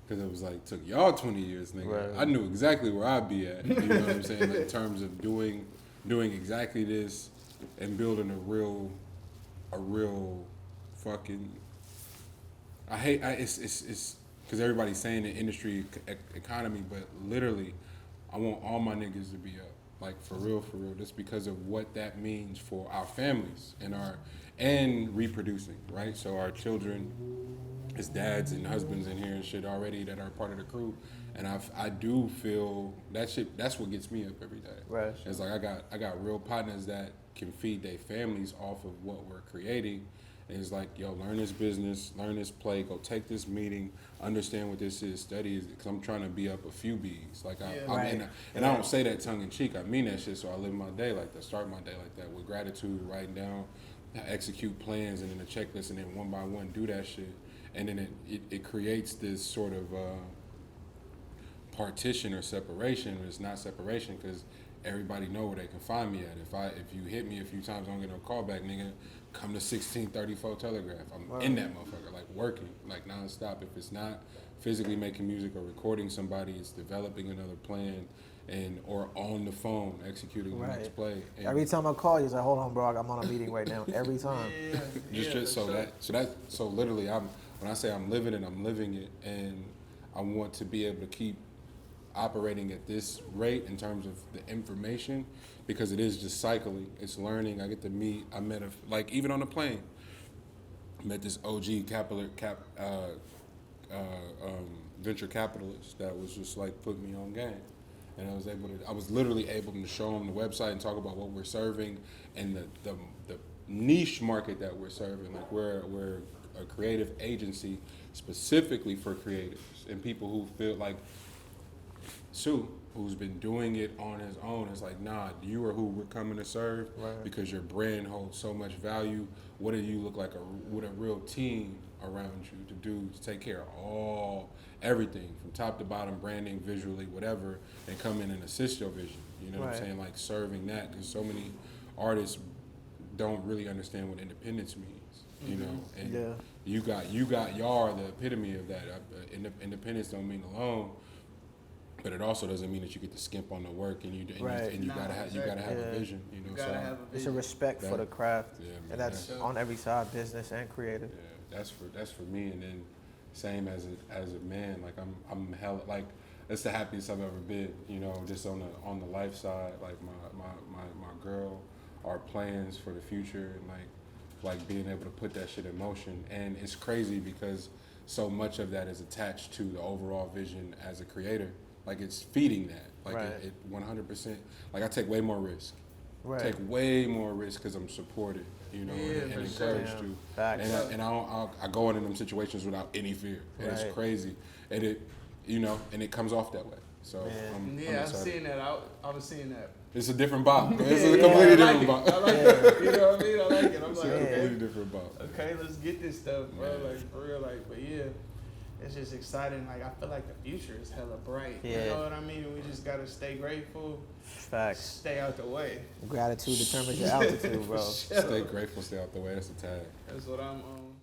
because it was like, took y'all 20 years, nigga. Right. I knew exactly where I'd be at. You know what I'm saying? Like, in terms of doing exactly this and building a real fucking. It's because everybody's saying the industry economy, but literally, I want all my niggas to be up, like for real, just because of what that means for our families and reproducing, right? So our children, as dads and husbands in here and shit already that are part of the crew, and I do feel that shit. That's what gets me up every day. Right. It's like I got real partners that can feed their families off of what we're creating. And it's like, yo, learn this business, learn this play, go take this meeting, understand what this is, study it, because I'm trying to be up a few B's. Like I don't say that tongue in cheek. I mean that shit. So I live my day like that, start my day like that with gratitude, writing down, execute plans, and then a checklist, and then one by one do that shit. And then it creates this sort of partition or separation. But it's not separation because everybody know where they can find me at. If you hit me a few times, I don't get no call back, nigga. Come to 1634 Telegraph. I'm in that motherfucker, like working, like nonstop. If it's not physically making music or recording somebody, it's developing another plan or on the phone executing the next play. And every time I call you, it's like, hold on, bro, I'm on a meeting right now. Every time. So literally, when I say I'm living it, I'm living it, and I want to be able to keep operating at this rate in terms of the information, because it is just cycling. It's learning. I get to meet. I met even on the plane. Met this OG venture capitalist that was just like put me on game, and I was literally able to show him the website and talk about what we're serving and the niche market that we're serving. Like we're a creative agency specifically for creatives and people who feel like Sue, who's been doing it on his own. It's like, nah, you are who we're coming to serve because your brand holds so much value. What do you look like with a real team around you to take care of everything from top to bottom, branding, visually, whatever, and come in and assist your vision. You know what I'm saying? Like serving that, because so many artists don't really understand what independence means. You know, and y'all are the epitome of that. Independence don't mean alone, but it also doesn't mean that you get to skimp on the work, and you gotta have a vision. You know, have a vision. It's a respect for the craft, man, and that's on every side, business and creative. Yeah, that's for me. And then same as a man, like I'm hella, like it's the happiest I've ever been. You know, just on the life side, like my girl, our plans for the future, and like being able to put that shit in motion. And it's crazy because so much of that is attached to the overall vision as a creator. Like it's feeding that. Like it 100%. Like I take way more risk. Right. Take way more risk because I'm supported, you know, and encouraged to. And I go into them situations without any fear. And it's crazy. And it comes off that way. So I'm seeing that. I was seeing that. It's a different bop. It's a completely different bop. I like it. You know what I mean? I like it. I'm like, okay. Completely different bop. Okay, let's get this stuff, bro. Like, for real. Like, but yeah, it's just exciting. Like, I feel like the future is hella bright. Yeah. You know what I mean? We just got to stay grateful. Facts. Stay out the way. Gratitude determines your altitude, bro. Stay grateful, stay out the way. That's the tag. That's what I'm on.